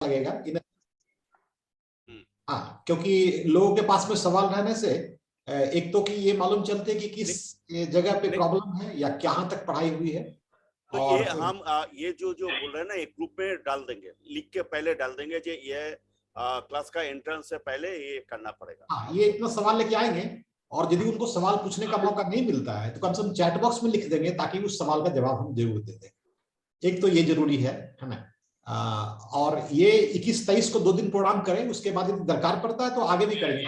लगेगा इन। हाँ, क्योंकि लोगों के पास में सवाल रहने से एक तो कि ये मालूम चलते कि किस जगह पे प्रॉब्लम है या कहाँ तक पढ़ाई हुई है। तो और ये हम ये जो बोल रहे हैं ना, एक ग्रुप में डाल देंगे, लिख के पहले डाल देंगे कि ये क्लास का एंट्रेंस से पहले ये करना पड़ेगा। हाँ, ये इतना सवाल लेके आएंगे, और यदि उनको सवाल पूछने का मौका नहीं मिलता है तो कम से कम चैट बॉक्स में लिख देंगे ताकि उस सवाल का जवाब हम जरूर दे दें। एक तो ये जरूरी है ना। और ये 21-23 को 2 दिन प्रोग्राम करें, उसके बाद यदि दरकार पड़ता है तो आगे भी करेंगे।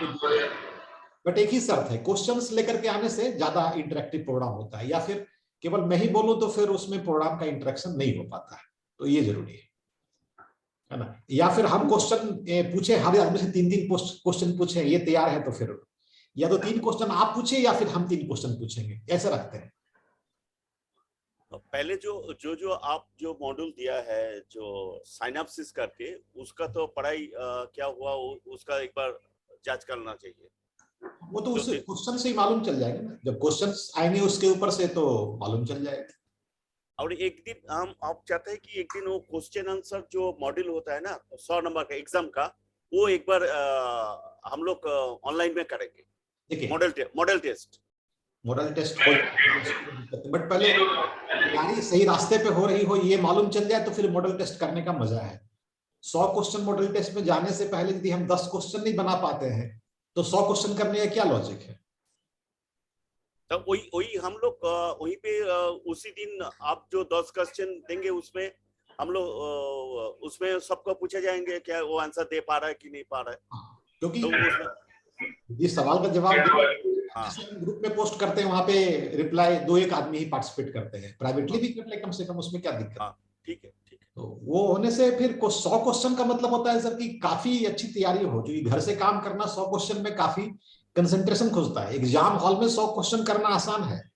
बट एक ही शर्त है, क्वेश्चंस लेकर के आने से ज्यादा इंटरेक्टिव प्रोग्राम होता है, या फिर केवल मैं ही बोलूं तो फिर उसमें प्रोग्राम का इंटरेक्शन नहीं हो पाता है। तो ये जरूरी है ना। या फिर हम क्वेश्चन पूछे, हर आदमी से 3 क्वेश्चन पूछे, ये तैयार है तो फिर या तो 3 क्वेश्चन आप पूछे या फिर हम 3 क्वेश्चन पूछेंगे, ऐसे रखते हैं। पहले जो आप जो मॉड्यूल दिया है, जो साइनॉप्सिस करके, उसका तो पढ़ाई क्या हुआ उसका एक बार जांच करना चाहिए। वो तो उस क्वेश्चन से ही मालूम चल जाएगा ना, जब क्वेश्चंस आएंगे उसके ऊपर से तो मालूम चल जाएगा। और एक दिन आप चाहते हैं कि एक दिन वो क्वेश्चन आंसर जो मॉड्यूल होता है ना 100 नंबर का एग्जाम का, वो एक बार हम लोग ऑनलाइन में करेंगे। देखिए, मॉडल टेस्ट बट पहले तैयारी सही रास्ते पे हो रही हो ये मालूम चल जाए तो फिर मॉडल टेस्ट करने का मजा है। 100 क्वेश्चन मॉडल टेस्ट में जाने से पहले यदि हम 10 क्वेश्चन नहीं बना पाते हैं तो 100 क्वेश्चन करने का क्या लॉजिक है। तो वही हम लोग वहीं पे उसी दिन आप जो 10 क्वेश्चन देंगे उसमें हम लोग उसमें सबको पूछे जाएंगे क्या वो आंसर दे पा रहा है कि नहीं पा रहा है। क्योंकि तो जिस सवाल का जवाब ग्रुप में पोस्ट करते हैं वहां पे रिप्लाई 2-1 आदमी ही पार्टिसिपेट करते हैं, प्राइवेटली भी कर ले कम से कम, उसमें क्या दिक्कत है। ठीक है। तो वो होने से फिर 100 क्वेश्चन का मतलब होता है सर कि काफी अच्छी तैयारी हो, क्योंकि घर से काम करना 100 क्वेश्चन में काफी कंसंट्रेशन खोजता है। एग्जाम हॉल में 100 क्वेश्चन करना आसान है,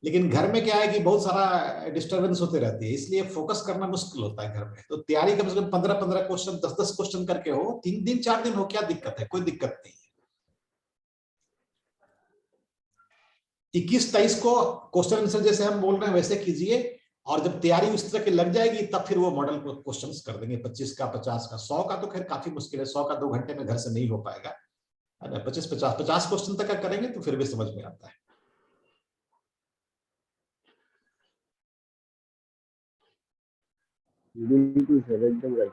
लेकिन घर में क्या है कि बहुत सारा डिस्टर्बेंस होते रहती है, इसलिए फोकस करना मुश्किल होता है घर में। तो तैयारी कम से कम 15-15 क्वेश्चन, 10-10 क्वेश्चन करके हो, 3 दिन 4 दिन हो, क्या दिक्कत है, कोई दिक्कत नहीं है। 21-23 को क्वेश्चन आंसर जैसे हम बोल रहे हैं वैसे कीजिए, और जब तैयारी उस तरह की लग जाएगी तब फिर वो मॉडल क्वेश्चंस कर देंगे, 25 का, 50 का। 100 का तो खैर काफी मुश्किल है, 100 का 2 घंटे में घर से नहीं हो पाएगा, है ना। 25-50 क्वेश्चन तक का करेंगे तो फिर भी समझ में आता है। बिल्कुल सर, एकदम राइट।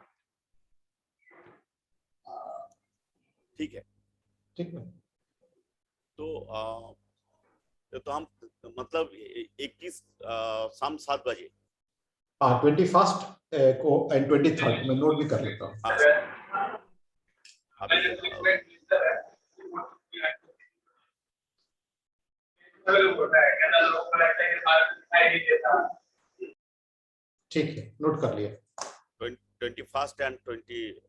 ठीक है। तो हम मतलब 21 शाम 7 बजे 21 को एंड 23 मैं नोट भी कर लेता हूँ। ठीक है, नोट कर लिया। 21 एंड 23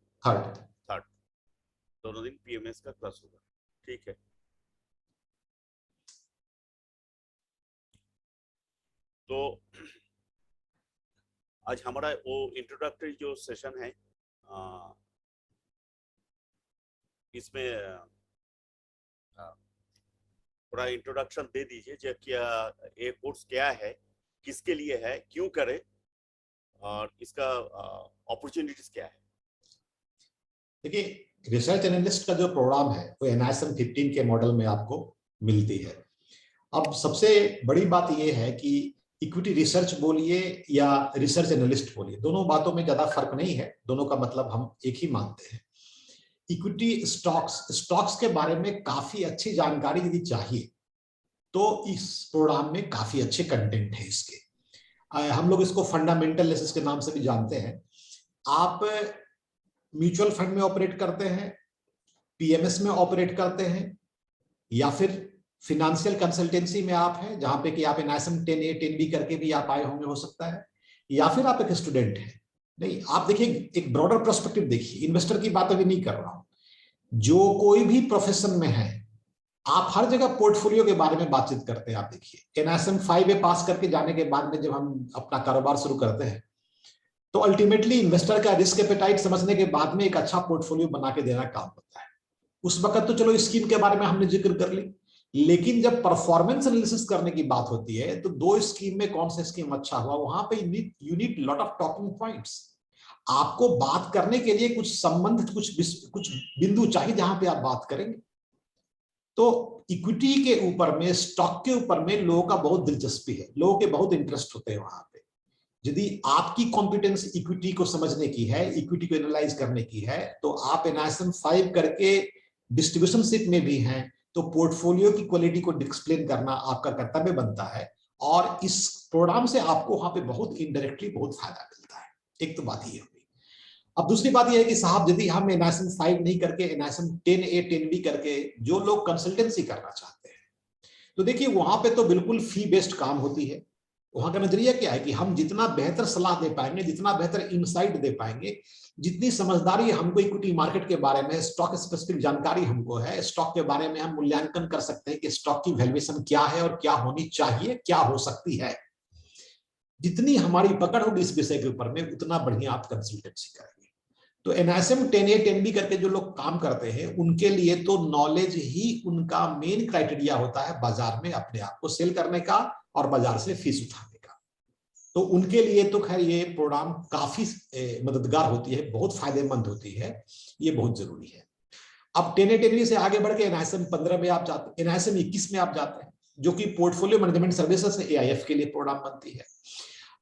दोनों दिन पीएमएस का क्लास होगा। ठीक है। तो आज हमारा वो इंट्रोडक्टरी जो सेशन है, इसमें थोड़ा इंट्रोडक्शन दे दीजिए जो क्या ये कोर्स क्या है, किसके लिए है, क्यों करे, और इसका अपॉर्चुनिटीज क्या है। देखिए, रिसर्च एनालिस्ट का जो प्रोग्राम है वो NISM 15 के मॉडल में आपको मिलती है। अब सबसे बड़ी बात यह है कि इक्विटी रिसर्च बोलिए या रिसर्च एनालिस्ट बोलिए, दोनों बातों में ज्यादा फर्क नहीं है, दोनों का मतलब हम एक ही मानते हैं। इक्विटी स्टॉक्स के बारे में काफी अच्छी जानकारी यदि चाहिए तो इस प्रोग्राम में काफी अच्छे कंटेंट है इसके। हम लोग इसको फंडामेंटल एनालिसिस के नाम से भी जानते हैं। आप म्यूचुअल फंड में ऑपरेट करते हैं, पीएमएस में ऑपरेट करते हैं, या फिर फिनेंशियल कंसल्टेंसी में आप हैं जहां पे कि आप NISM 10A 10B करके भी आप आए होंगे, हो सकता है, या फिर आप एक स्टूडेंट हैं। नहीं, आप देखिए, एक ब्रॉडर पर्सपेक्टिव देखिए, इन्वेस्टर की बात अभी नहीं कर रहा हूं, जो कोई भी प्रोफेशन में है आप हर जगह पोर्टफोलियो के बारे में बातचीत करते हैं। आप देखिए, NISM 5A पास करके जाने के बाद में जब हम अपना कारोबार शुरू करते हैं तो अल्टीमेटली इन्वेस्टर का रिस्क एपेटाइट समझने के बाद में एक अच्छा पोर्टफोलियो बना के देना काम होता है। उस वक्त तो चलो स्कीम के बारे में हमने जिक्र कर ली, लेकिन जब परफॉर्मेंस एनालिसिस करने की बात होती है तो 2 स्कीम में कौन सा स्कीम अच्छा हुआ, वहां पे you need lot of talking points. आपको बात करने के लिए कुछ संबंध, कुछ बिंदु चाहिए जहां पे आप बात करेंगे। तो इक्विटी के ऊपर में, स्टॉक के ऊपर में लोगों का बहुत दिलचस्पी है, लोगों के बहुत इंटरेस्ट होते हैं वहां पे। यदि आपकी कॉम्पिटेंस इक्विटी को समझने की है, इक्विटी को एनालाइज करने की है, तो आप NISM 5 करके डिस्ट्रीब्यूशनशिप में भी हैं, तो पोर्टफोलियो की क्वालिटी को एक्सप्लेन करना आपका कर्तव्य बनता है। और इस प्रोग्राम से आपको वहां पे बहुत इनडायरेक्टली बहुत फायदा मिलता है। एक तो बात ये होगी। अब दूसरी बात यह है कि साहब यदि हम NISM 5 नहीं करके NISM 10A 10B करके जो लोग कंसल्टेंसी करना चाहते हैं, तो देखिए वहां पे तो बिल्कुल फी बेस्ड काम होती है। वहां का नजरिया क्या है कि हम जितना बेहतर सलाह दे पाएंगे, जितना बेहतर इनसाइट दे पाएंगे, जितनी समझदारी हमको इक्विटी मार्केट के बारे में, स्टॉक स्पेसिफिक जानकारी हमको है, स्टॉक के बारे में हम मूल्यांकन कर सकते हैं कि स्टॉक की वैल्यूएशन क्या है और क्या होनी चाहिए, क्या हो सकती है। जितनी हमारी पकड़ होगी इस विषय के ऊपर में, उतना बढ़िया आप कंसल्टेंसी करेंगे। तो NISM 10A 10B करके जो लोग काम करते हैं, उनके लिए तो नॉलेज ही उनका मेन क्राइटेरिया होता है बाजार में अपने आप को सेल करने का और बाजार से फीस उठाने का। तो उनके लिए तो खैर ये प्रोग्राम काफी मददगार होती है, बहुत फायदेमंद होती है, ये बहुत जरूरी है। अब 10A 10B से आगे बढ़ के NISM 15 में आप जाते हैं, NISM 21 में आप जाते हैं, जो कि पोर्टफोलियो मैनेजमेंट सर्विसेज AIF के लिए प्रोग्राम बनती है।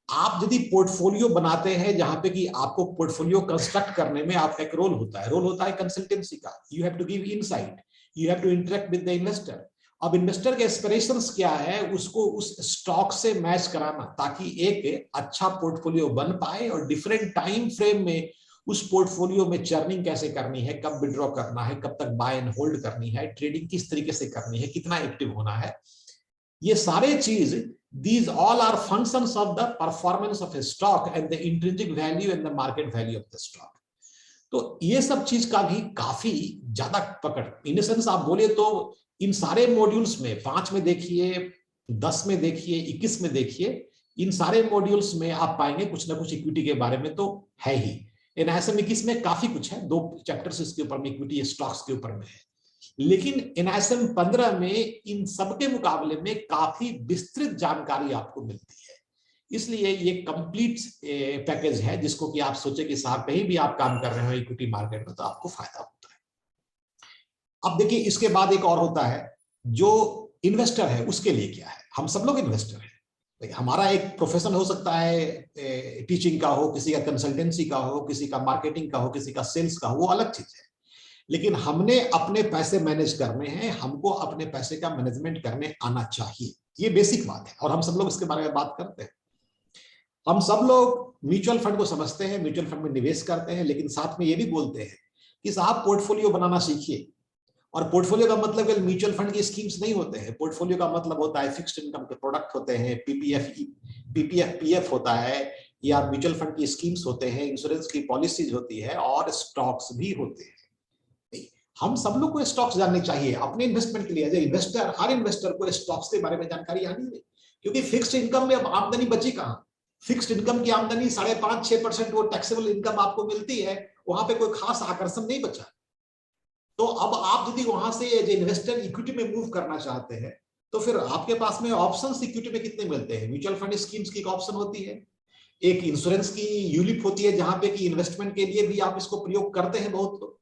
आप यदि पोर्टफोलियो बनाते हैं जहां पे कि आपको पोर्टफोलियो कंस्ट्रक्ट करने में आपका एक रोल होता है कंसल्टेंसी का। You have to give insight, you have to interact with the investor. अब इन्वेस्टर के एस्पिरेशंस क्या है, उसको उस स्टॉक से मैच कराना, ताकि एक अच्छा पोर्टफोलियो बन पाए और डिफरेंट टाइम फ्रेम में उस पोर्टफोलियो में चर्निंग कैसे करनी है, कब विड्रॉ करना है, कब तक बाय एंड होल्ड करनी है, ट्रेडिंग किस तरीके से करनी है, कितना एक्टिव होना है, ये सारे चीज, these all are functions of the performance of a stock and the intrinsic value and the market value of the stock. तो ये सब चीज का भी काफी ज्यादा पकड़, इन सेंस आप बोले तो इन सारे मॉड्यूल्स में 5 में देखिए, 10 में देखिए, 21 में देखिए, इन सारे मॉड्यूल्स में आप पाएंगे कुछ ना कुछ इक्विटी के बारे में तो है ही। NISM 21 में काफी कुछ है, 2 चैप्टर्स इसके ऊपर में इक्विटी स्टॉक्स के ऊपर में है। लेकिन NISM 15 में इन सबके मुकाबले में काफी विस्तृत जानकारी आपको मिलती है। इसलिए ये कंप्लीट पैकेज है, जिसको कि आप सोचे कि साहब कहीं भी आप काम कर रहे हो इक्विटी मार्केट में तो आपको फायदा होता है। अब देखिए इसके बाद एक और होता है, जो इन्वेस्टर है उसके लिए क्या है। हम सब लोग इन्वेस्टर हैं। हमारा एक प्रोफेशन हो सकता है, टीचिंग का हो, किसी का कंसल्टेंसी का हो, किसी का मार्केटिंग का हो, किसी का सेल्स का हो, वो अलग चीज है। लेकिन हमने अपने पैसे मैनेज करने हैं, हमको अपने पैसे का मैनेजमेंट करने आना चाहिए, ये बेसिक बात है। और हम सब लोग इसके बारे में बात करते हैं। हम सब लोग म्यूचुअल फंड को समझते हैं, म्यूचुअल फंड में निवेश करते हैं, लेकिन साथ में ये भी बोलते हैं कि साहब पोर्टफोलियो बनाना सीखिए। और पोर्टफोलियो का मतलब म्यूचुअल फंड की स्कीम्स नहीं होते हैं। पोर्टफोलियो का मतलब होता है फिक्स्ड इनकम के प्रोडक्ट होते हैं, PPF होता है, या म्यूचुअल फंड की स्कीम्स होते हैं, इंश्योरेंस की पॉलिसीज होती है, और स्टॉक्स भी होते हैं। हम सब लोग को स्टॉक्स जानने चाहिए अपने इन्वेस्टमेंट के लिए। एज इन्वेस्टर, हर इन्वेस्टर को स्टॉक्स के बारे में जानकारी आनी है, क्योंकि फिक्स्ड इनकम में अब आमदनी बची कहां। फिक्स्ड इनकम की आमदनी 5.5-6% वो टैक्सेबल इनकम आपको मिलती है, वहां पे कोई खास आकर्षण नहीं बचा। तो अब आप यदि वहां से एज इन्वेस्टर इक्विटी में मूव करना चाहते हैं, तो फिर आपके पास में ऑप्शंस इक्विटी में कितने मिलते हैं। म्यूचुअल फंड स्कीम्स की एक ऑप्शन होती है, एक इंश्योरेंस की यूलिप होती है, जहां पे कि इन्वेस्टमेंट के लिए भी आप इसको प्रयोग करते हैं बहुत लोग,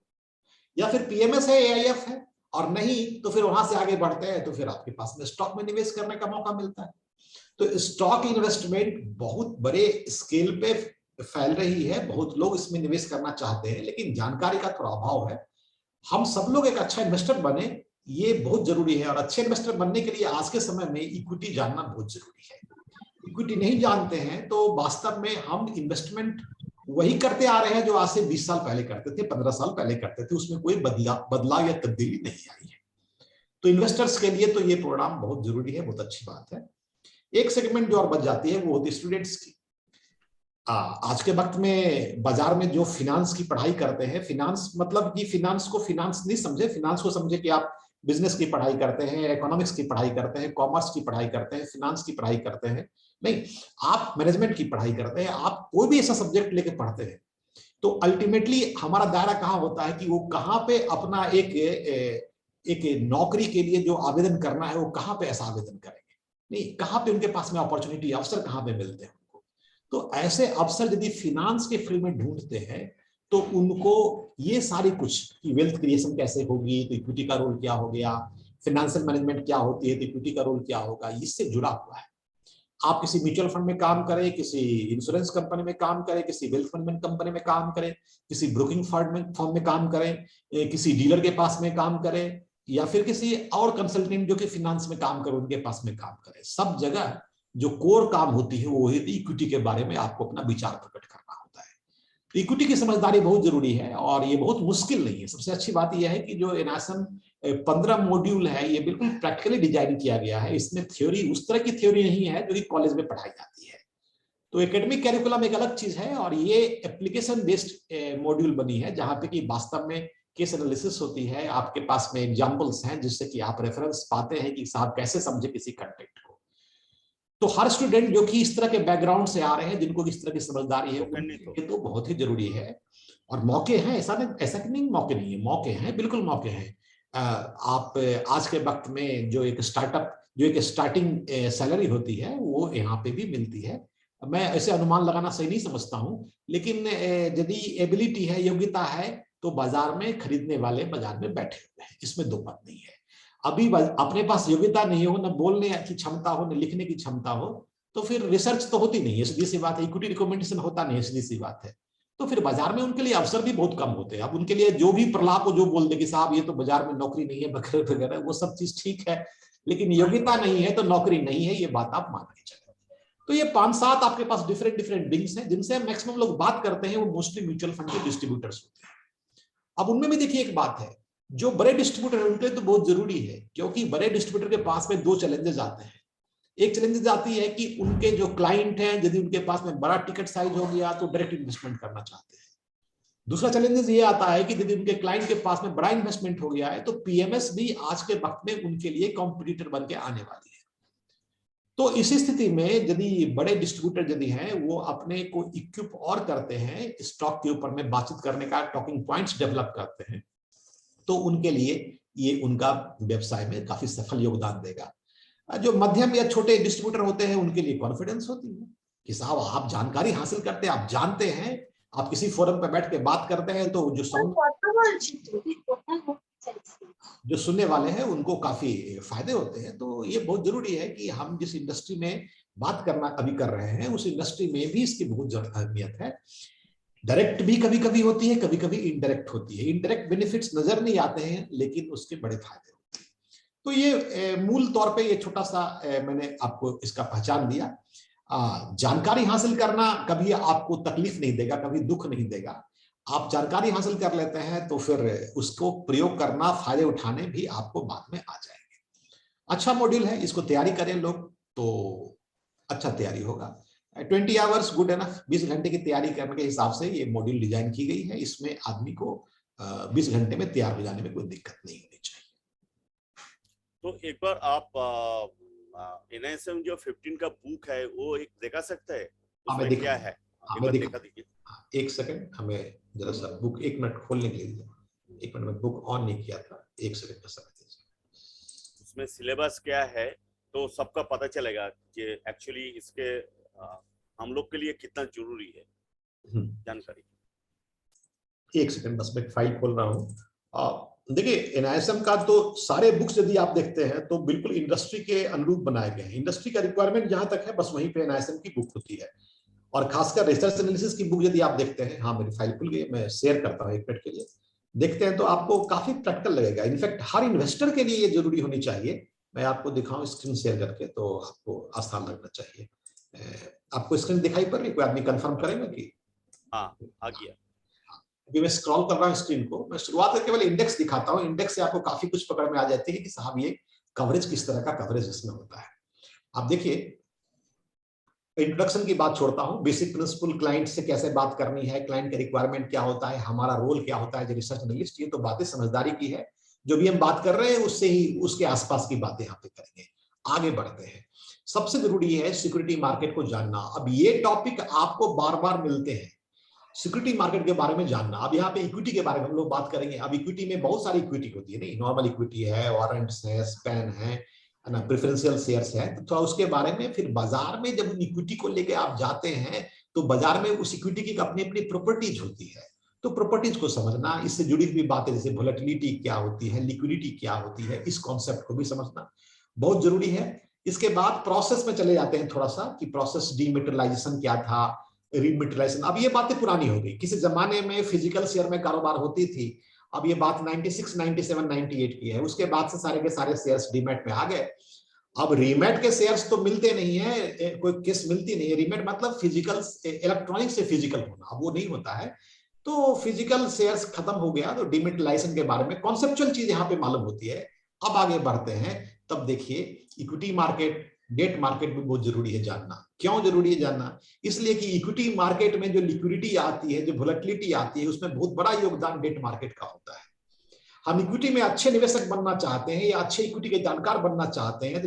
या फिर PMS है, AIF है, और नहीं तो फिर वहां से आगे बढ़ते हैं तो फिर आपके पास में स्टॉक में निवेश करने का मौका मिलता है। तो स्टॉक इन्वेस्टमेंट बहुत बड़े स्केल पे फैल रही है, बहुत लोग इसमें निवेश करना चाहते हैं, लेकिन जानकारी का थोड़ा अभाव है। हम सब लोग एक अच्छा इन्वेस्टर बने, ये बहुत जरूरी है। और अच्छे इन्वेस्टर बनने के लिए आज के समय में इक्विटी जानना बहुत जरूरी है। इक्विटी नहीं जानते हैं तो वास्तव में हम इन्वेस्टमेंट वही करते आ रहे हैं जो आज से 20 साल पहले करते थे, 15 साल पहले करते थे, उसमें कोई बदलाव या तब्दीली नहीं आई है। तो इन्वेस्टर्स के लिए तो ये प्रोग्राम बहुत जरूरी है, बहुत अच्छी बात है। एक सेगमेंट जो और बच जाती है वो होती है स्टूडेंट्स की। आज के वक्त में बाजार में जो फिनांस की पढ़ाई करते हैं, फिनांस मतलब कि फिनांस को फिनांस नहीं समझे, फिनांस को समझे कि आप बिजनेस की पढ़ाई करते हैं, इकोनॉमिक्स की पढ़ाई करते हैं, कॉमर्स की पढ़ाई करते हैं, फिनांस की पढ़ाई करते हैं। नहीं, आप मैनेजमेंट की पढ़ाई करते हैं, आप कोई भी ऐसा सब्जेक्ट लेके पढ़ते हैं, तो अल्टीमेटली हमारा दायरा कहाँ होता है कि वो कहाँ पे अपना एक नौकरी के लिए जो आवेदन करना है वो कहाँ पे ऐसा आवेदन करेंगे, नहीं कहाँ पे उनके पास में अपॉर्चुनिटी, अवसर कहाँ पे मिलते हैं उनको। तो ऐसे अवसर यदि फिनांस के फील्ड में ढूंढते हैं तो उनको ये सारी कुछ कि वेल्थ क्रिएशन कैसे होगी, तो इक्विटी का रोल क्या हो गया, फाइनेंशियल मैनेजमेंट क्या होती है, तो इक्विटी का रोल क्या होगा, इससे जुड़ा हुआ है। आप किसी म्यूचुअल फंड में काम करें, किसी इंश्योरेंस कंपनी में काम करें, किसी वेल्थ मैनेजमेंट कंपनी में काम करें, किसी ब्रोकिंग फर्म में काम करें, किसी डीलर के पास में काम करें, या फिर किसी और कंसल्टेंट जो कि फिनांस में काम करे उनके पास में काम करें, सब जगह जो कोर काम होती है वो है इक्विटी के बारे में आपको अपना विचार प्रकट करना होता है। तो इक्विटी की समझदारी बहुत जरूरी है और ये बहुत मुश्किल नहीं है। सबसे अच्छी बात यह है कि जो एनआईएसएम 15 मॉड्यूल है ये बिल्कुल प्रैक्टिकली डिजाइन किया गया है। इसमें थ्योरी उस तरह की थ्योरी नहीं है जो कि कॉलेज में पढ़ाई जाती है। तो एकेडमिक कैरिकुलम एक अलग चीज है और ये एप्लीकेशन बेस्ड मॉड्यूल बनी है जहां पे कि वास्तव में केस एनालिसिस होती है, आपके पास में एग्जांपल्स हैं जिससे कि आप रेफरेंस पाते हैं कि साहब कैसे समझे किसी कंटेंट को। तो हर स्टूडेंट जो कि इस तरह के बैकग्राउंड से आ रहे हैं, जिनको इस तरह की समझदारी है, उनके तो बहुत ही जरूरी है। और मौके हैं, ऐसा कि नहीं मौके नहीं है, मौके हैं, बिल्कुल मौके हैं। आप आज के वक्त में जो एक स्टार्टिंग सैलरी होती है वो यहाँ पे भी मिलती है। मैं ऐसे अनुमान लगाना सही नहीं समझता हूँ, लेकिन यदि एबिलिटी है, योग्यता है, तो बाजार में खरीदने वाले बाजार में बैठे हुए हैं, इसमें दो बात नहीं है। अभी अपने पास योग्यता नहीं हो, न बोलने की क्षमता हो, न लिखने की क्षमता हो, तो फिर रिसर्च तो होती नहीं है, सीधी सी बात है। इक्विटी रिकमेंडेशन होता नहीं है, सीधी सी बात है। तो फिर बाजार में उनके लिए अवसर भी बहुत कम होते हैं। अब उनके लिए जो भी प्रलाप हो, जो बोल दे कि साहब ये तो बाजार में नौकरी नहीं है वगैरह वगैरह, वो सब चीज ठीक है, लेकिन योग्यता नहीं है तो नौकरी नहीं है, ये बात आप मान के चले। तो ये 5-7 आपके पास डिफरेंट विंग्स हैं जिनसे मैक्सिमम लोग बात करते हैं, वो मोस्टली म्यूचुअल फंड के डिस्ट्रीब्यूटर्स होते हैं। अब उनमें भी देखिए एक बात है, जो बड़े डिस्ट्रीब्यूटर है उनके लिए तो बहुत जरूरी है, क्योंकि बड़े डिस्ट्रीब्यूटर के पास में 2 चैलेंजेस आते हैं। एक चैलेंजेस आती है कि उनके जो क्लाइंट हैं, यदि उनके पास में बड़ा टिकट साइज हो गया तो डायरेक्ट इन्वेस्टमेंट करना चाहते हैं। दूसरा चैलेंजेस ये आता है कि यदि उनके क्लाइंट के पास में बड़ा इन्वेस्टमेंट हो गया है तो पीएमएस भी आज के वक्त में उनके लिए कॉम्पिटिटर बन के आने वाली है। तो इसी स्थिति में यदि बड़े डिस्ट्रीब्यूटर यदि हैं वो अपने को इक्विप और करते हैं, स्टॉक के ऊपर में बातचीत करने का टॉकिंग पॉइंट्स डेवलप करते हैं, तो उनके लिए ये उनका व्यवसाय में काफी सफल योगदान देगा। जो मध्यम या छोटे डिस्ट्रीब्यूटर होते हैं उनके लिए कॉन्फिडेंस होती है कि साहब आप जानकारी हासिल करते हैं, आप जानते हैं, आप किसी फोरम पर बैठ के बात करते हैं तो जो सुनने वाले हैं उनको काफी फायदे होते हैं। तो ये बहुत जरूरी है कि हम जिस इंडस्ट्री में बात करना अभी कर रहे हैं उस इंडस्ट्री में भी इसकी बहुत अहमियत है। डायरेक्ट भी कभी कभी होती है, कभी कभी इनडायरेक्ट होती है। इनडायरेक्ट बेनिफिट्स नजर नहीं आते हैं लेकिन उसके बड़े फायदे होते हैं। तो ये मूल तौर पे ये छोटा सा मैंने आपको इसका पहचान दिया। जानकारी हासिल करना कभी आपको तकलीफ नहीं देगा, कभी दुख नहीं देगा। आप जानकारी हासिल कर लेते हैं तो फिर उसको प्रयोग करना, फायदे उठाने भी आपको बाद में आ जाएंगे। अच्छा मॉड्यूल है, इसको तैयारी करें लोग तो अच्छा तैयारी होगा। 20 आवर्स गुड एनफ, 20 घंटे की तैयारी करने के हिसाब से ये मॉड्यूल डिजाइन की गई है। इसमें आदमी को 20 घंटे में तैयार हो जाने में कोई दिक्कत नहीं होनी चाहिए। तो एक बार आप एनआईएसएम जो 15 का बुक है वो एक देखा सकता है, उसमें क्या है? देखा दीजिए। एक सेकंड, हमें जरा सा बुक 1 मिनट खोलने के लिए, 1 मिनट में बुक ऑन नहीं किया था, 1 सेकंड का समय दीजिए। उसमें सिलेबस क्या है तो सबका पता चलेगा कि एक्चुअली इसके हम लोग के लिए कितना जरूरी है जानकारी। 1 सेकंड बस मैं फाइल खोल रहा हूँ। देखिए एनआईएसएम का तो सारे बुक्स यदि आप देखते हैं तो बिल्कुल इंडस्ट्री के अनुरूप बनाए गए हैं। इंडस्ट्री का रिक्वायरमेंट जहां तक है बस वहीं पे एनआईएसएम की बुक होती है। और खासकर रिसर्च एनालिसिस की बुक यदि आप देखते हैं, हाँ मेरी फाइल खुल गई, मैं शेयर करता हूँ 1 मिनट के लिए, देखते हैं तो आपको काफी प्रैक्टिकल लगेगा। इनफैक्ट हर इन्वेस्टर के लिए ये जरूरी होनी चाहिए। मैं आपको दिखाऊं स्क्रीन शेयर करके तो आपको आसान लगना चाहिए। आपको स्क्रीन दिखाई पड़ रही, कोई आदमी कंफर्म करेगा कि हाँ आ गया? अभी मैं स्क्रॉल कर रहा हूँ स्क्रीन को। मैं शुरुआत करके केवल इंडेक्स दिखाता हूँ, इंडेक्स से आपको काफी कुछ पकड़ में आ जाती है कि साहब ये कवरेज किस तरह का कवरेज इसमें होता है। आप देखिए, इंट्रोडक्शन की बात छोड़ता हूं, बेसिक प्रिंसिपल, क्लाइंट से कैसे बात करनी है, क्लाइंट का रिक्वायरमेंट क्या होता है, हमारा रोल क्या होता है जो रिसर्च एनालिस्ट, ये तो बातें समझदारी की है। जो भी हम बात कर रहे हैं उससे ही उसके आसपास की बातें यहाँ पे करेंगे। आगे बढ़ते हैं। सबसे जरूरी है सिक्योरिटी मार्केट को जानना। अब ये टॉपिक आपको बार बार मिलते हैं, सिक्योरिटी मार्केट के बारे में जानना। अब यहाँ पे इक्विटी के बारे में हम लोग बात करेंगे। अब इक्विटी में बहुत सारी इक्विटी होती है, नहीं नॉर्मल इक्विटी है, वारंट्स है, स्पैन है, है ना, प्रेफरेंशियल शेयर्स है, तो थोड़ा उसके बारे में। फिर बाजार में जब इक्विटी को लेके आप जाते हैं तो बाजार में उस इक्विटी की अपनी अपनी प्रॉपर्टीज होती है, तो प्रॉपर्टीज को समझना, इससे जुड़ी हुई बातें जैसे वोलेटिलिटी क्या होती है, लिक्विडिटी क्या होती है, इस कॉन्सेप्ट को भी समझना बहुत जरूरी है। इसके बाद प्रोसेस में चले जाते हैं थोड़ा सा कि प्रोसेस डीमेटेरियलाइजेशन क्या था, रीमेटेरियलाइजेशन। अब ये बातें पुरानी हो गई, किसी जमाने में फिजिकल शेयर में कारोबार होती थी, अब ये बात 96, 97, 98 की है, उसके बाद से सारे के सारे शेयर्स डीमैट में आ गए। अब रीमैट के शेयर्स तो मिलते नहीं है, कोई केस मिलती नहीं है। रीमैट मतलब फिजिकल, इलेक्ट्रॉनिक से फिजिकल होना, अब वो नहीं होता है। तो फिजिकल शेयर्स खत्म हो गया, तो डीमेटेरियलाइजेशन के बारे में कॉन्सेप्चुअल चीज यहाँ पे मालूम होती है। अब आगे बढ़ते हैं, तब देखिए इक्विटी मार्केट, डेट मार्केट भी बहुत जरूरी है जानना। क्यों जरूरी है जानना? इसलिए कि इक्विटी मार्केट में जो लिक्विडिटी आती है, जो वोलेटिलिटी आती है, उसमें बहुत बड़ा योगदान डेट मार्केट का होता है। हम इक्विटी में अच्छे निवेशक बनना चाहते हैं या अच्छे इक्विटी के जानकार बनना चाहते हैं,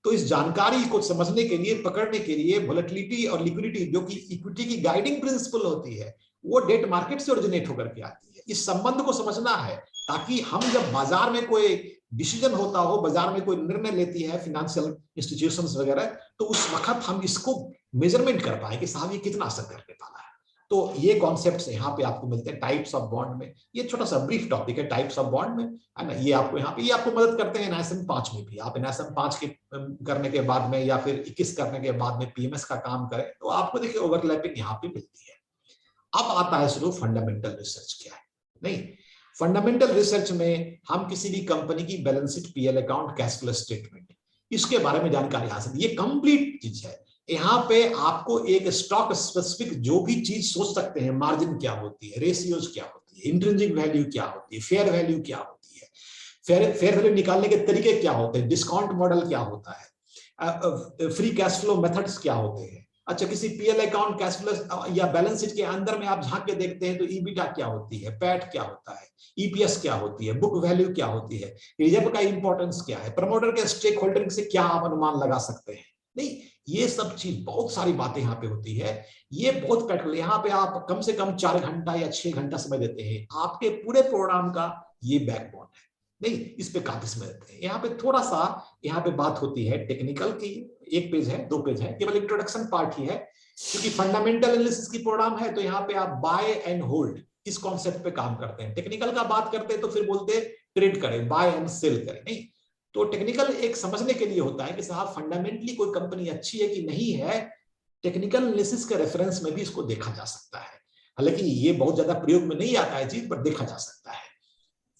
तो इस जानकारी को समझने के लिए, पकड़ने के लिए वोलेटिलिटी और लिक्विडिटी, जो कि इक्विटी की गाइडिंग प्रिंसिपल होती है, वो डेट मार्केट से ओरिजिनेट होकर के आती है। इस संबंध को समझना है, ताकि हम जब बाजार में कोई डिसीजन होता हो, बाजार में कोई निर्णय लेती है फाइनेंशियल इंस्टीट्यूशंस वगैरह, तो उस वक्त हम इसको मेजरमेंट कर पाए कि साहब ये कितना असर करने वाला है। तो ये कॉन्सेप्ट्स यहाँ पे आपको मिलते हैं टाइप्स ऑफ बॉन्ड में। ये छोटा सा ब्रीफ टॉपिक है टाइप्स ऑफ बॉन्ड में, है ना। ये आपको यहाँ पे, ये आपको मदद करते हैं NISM 5 में भी। आप NISM 5 के करने के बाद में या फिर 21 करने के बाद में PMS का काम करें तो आपको देखिए ओवरलैपिंग यहाँ पे मिलती है। अब आता है शुरू फंडामेंटल रिसर्च क्या है। नहीं, फंडामेंटल रिसर्च में हम किसी भी कंपनी की balance sheet, PL account, cash flow statement, इसके बारे में जानकारी हासिल, ये कंप्लीट चीज है। यहाँ पे आपको एक स्टॉक स्पेसिफिक जो भी चीज सोच सकते हैं, मार्जिन क्या होती है, रेशियोज क्या होती है, इंट्रिंसिक वैल्यू क्या होती है, फेयर वैल्यू क्या होती है, फेयर वैल्यू निकालने के तरीके क्या होते हैं, डिस्काउंट मॉडल क्या होता है, फ्री कैश फ्लो मेथड्स क्या होते हैं। अच्छा, किसी PL अकाउंट, कैश फ्लो या बैलेंस शीट के अंदर में आप झांक के देखते हैं तो ईबिटा क्या होती है, पैट क्या होता है, EPS क्या होती है, बुक वैल्यू क्या होती है, रिजर्व का इंपॉर्टेंस क्या है, प्रमोटर के स्टेक होल्डरिंग से क्या आप अनुमान लगा सकते हैं। नहीं, ये सब चीज, बहुत सारी बातें यहाँ पे होती है। ये बहुत प्रैक्टिकल, यहाँ पे आप कम से कम 4 घंटा या 6 घंटा समय देते हैं, आपके पूरे प्रोग्राम का ये बैकबोन है। नहीं, इस पे काफी समय देते हैं। यहाँ पे थोड़ा सा यहाँ पे बात होती है टेक्निकल की, 1 पेज है, 2 पेज है, केवल इंट्रोडक्शन पार्ट ही है, क्योंकि फंडामेंटल एनालिसिस की प्रोग्राम है। तो यहाँ पे आप बाय एंड होल्ड इस कॉन्सेप्ट पे काम करते हैं। टेक्निकल का बात करते हैं तो फिर बोलते हैं ट्रेड करें, बाय एंड सेल करें। नहीं, तो टेक्निकल एक समझने के लिए होता है कि साहब फंडामेंटली कोई कंपनी अच्छी है कि नहीं है, टेक्निकल एनालिसिस के रेफरेंस में भी इसको देखा जा सकता है। हालांकि ये बहुत ज्यादा प्रयोग में नहीं आता है चीज, पर देखा जा सकता है।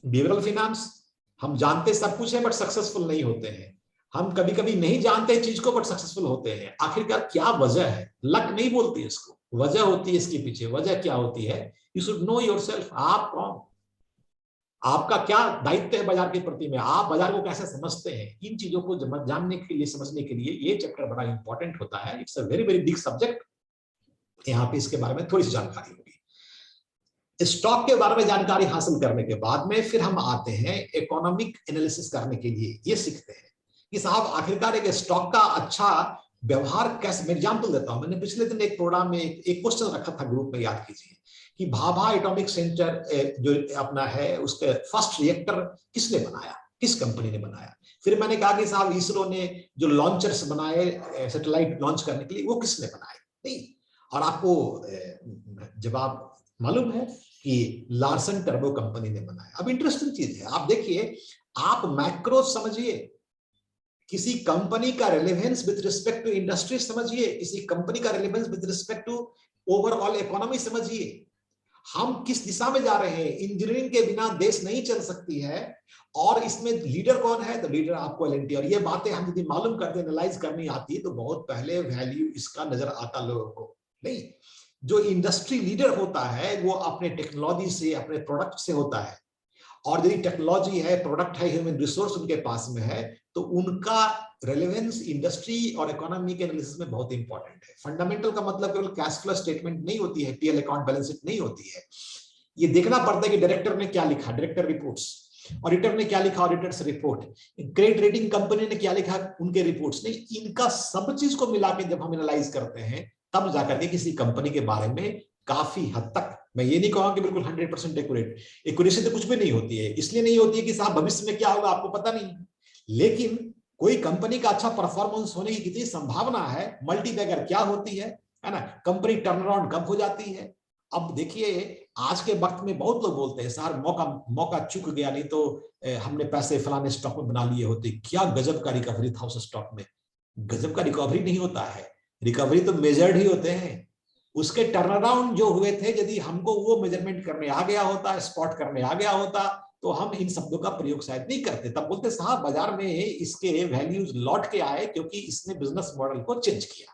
बिहेवियरल फाइनेंस, हम जानते सब कुछ है बट सक्सेसफुल नहीं होते हैं। हम कभी कभी नहीं जानते चीज को बट सक्सेसफुल होते हैं। आखिरकार क्या वजह है? लक नहीं बोलती इसको, वजह होती है इसके पीछे। वजह क्या होती है? You should know yourself. आप कौन, आपका क्या दायित्व है बाजार के प्रति में, आप बाजार को कैसे समझते हैं। इन चीजों को जानने के लिए, समझने के लिए ये चैप्टर बड़ा इंपॉर्टेंट होता है। It's a very very big subject. यहाँ पे इसके बारे में थोड़ी सी जानकारी होगी। स्टॉक के बारे में जानकारी हासिल करने के बाद में फिर हम आते हैं इकोनॉमिक एनालिसिस करने के लिए। ये सीखते हैं कि साहब आखिरकार एक स्टॉक का अच्छा व्यवहार कैसे। मैं एग्जांपल देता हूं, मैंने पिछले दिन एक प्रोग्राम में एक क्वेश्चन रखा था ग्रुप में, याद कीजिए, कि भाभा एटॉमिक सेंटर जो अपना है उसके फर्स्ट रिएक्टर किसने बनाया, किस कंपनी ने बनाया। फिर मैंने कहा कि साहब इसरो ने जो लॉन्चर्स बनाए सैटेलाइट लॉन्च करने के लिए, वो किसने बनाए। नहीं, और आपको जवाब मालूम है कि लार्सन टर्बो कंपनी ने बनाया। अब इंटरेस्टिंग चीज है, आप देखिए, आप मैक्रो समझिए, किसी कंपनी का relevance with respect to industry समझिए, किसी कंपनी का relevance with respect to overall economy समझिए। हम किस दिशा में जा रहे हैं। इंजीनियरिंग के बिना देश नहीं चल सकती है। और इसमें लीडर कौन है? तो लीडर आपको L&T। और ये बातें हम यदि मालूम करते, एनालाइज करनी आती है, तो बहुत पहले वैल्यू इसका नजर आता लोगों को। नहीं, जो इंडस्ट्री लीडर होता है वो अपने टेक्नोलॉजी से, अपने प्रोडक्ट से होता है। और यदि टेक्नोलॉजी है, प्रोडक्ट है, ह्यूमन रिसोर्स उनके पास में है, तो उनका रेलेवेंस इंडस्ट्री और इकोनॉमी के एनालिसिस में बहुत इंपॉर्टेंट है। फंडामेंटल का मतलब केवल कैश फ्लो स्टेटमेंट नहीं होती है, PL अकाउंट, बैलेंस शीट नहीं होती है। ये देखना पड़ता है कि डायरेक्टर ने क्या लिखा, डायरेक्टर रिपोर्ट्स, ऑडिटर ने क्या लिखा, auditors report, credit rating company ने क्या लिखा, उनके रिपोर्ट्स। नहीं, इनका सब चीज को मिला के जब हम एनालाइज करते हैं, तब जाकर के किसी कंपनी के बारे में काफी हद तक, मैं ये नहीं कहूंगा कि बिल्कुल 100% एक्यूरेट, एक्यूरेसी तो कुछ भी नहीं होती है। इसलिए नहीं होती है कि साहब भविष्य में क्या होगा आपको पता नहीं, लेकिन कोई कंपनी का अच्छा परफॉर्मेंस होने की कितनी संभावना है, मल्टीबैगर क्या होती है ना, कंपनी टर्न अराउंड कब हो जाती है। अब देखिए आज के वक्त में बहुत लोग बोलते हैं सर मौका चूक गया, नहीं तो हमने पैसे फलाने स्टॉक में बना लिए होते। क्या गजब का रिकवरी था उस स्टॉक में। गजब का रिकवरी नहीं होता है, रिकवरी तो मेजर्ड ही होते हैं। उसके टर्न अराउंड जो हुए थे, यदि हमको वो मेजरमेंट करने आ गया होता, स्पॉट करने आ गया होता, तो हम इन शब्दों का प्रयोग शायद नहीं करते। तब बोलते साहब बाजार में इसके वैल्यूज लौट के आए क्योंकि इसने बिजनेस मॉडल को चेंज किया।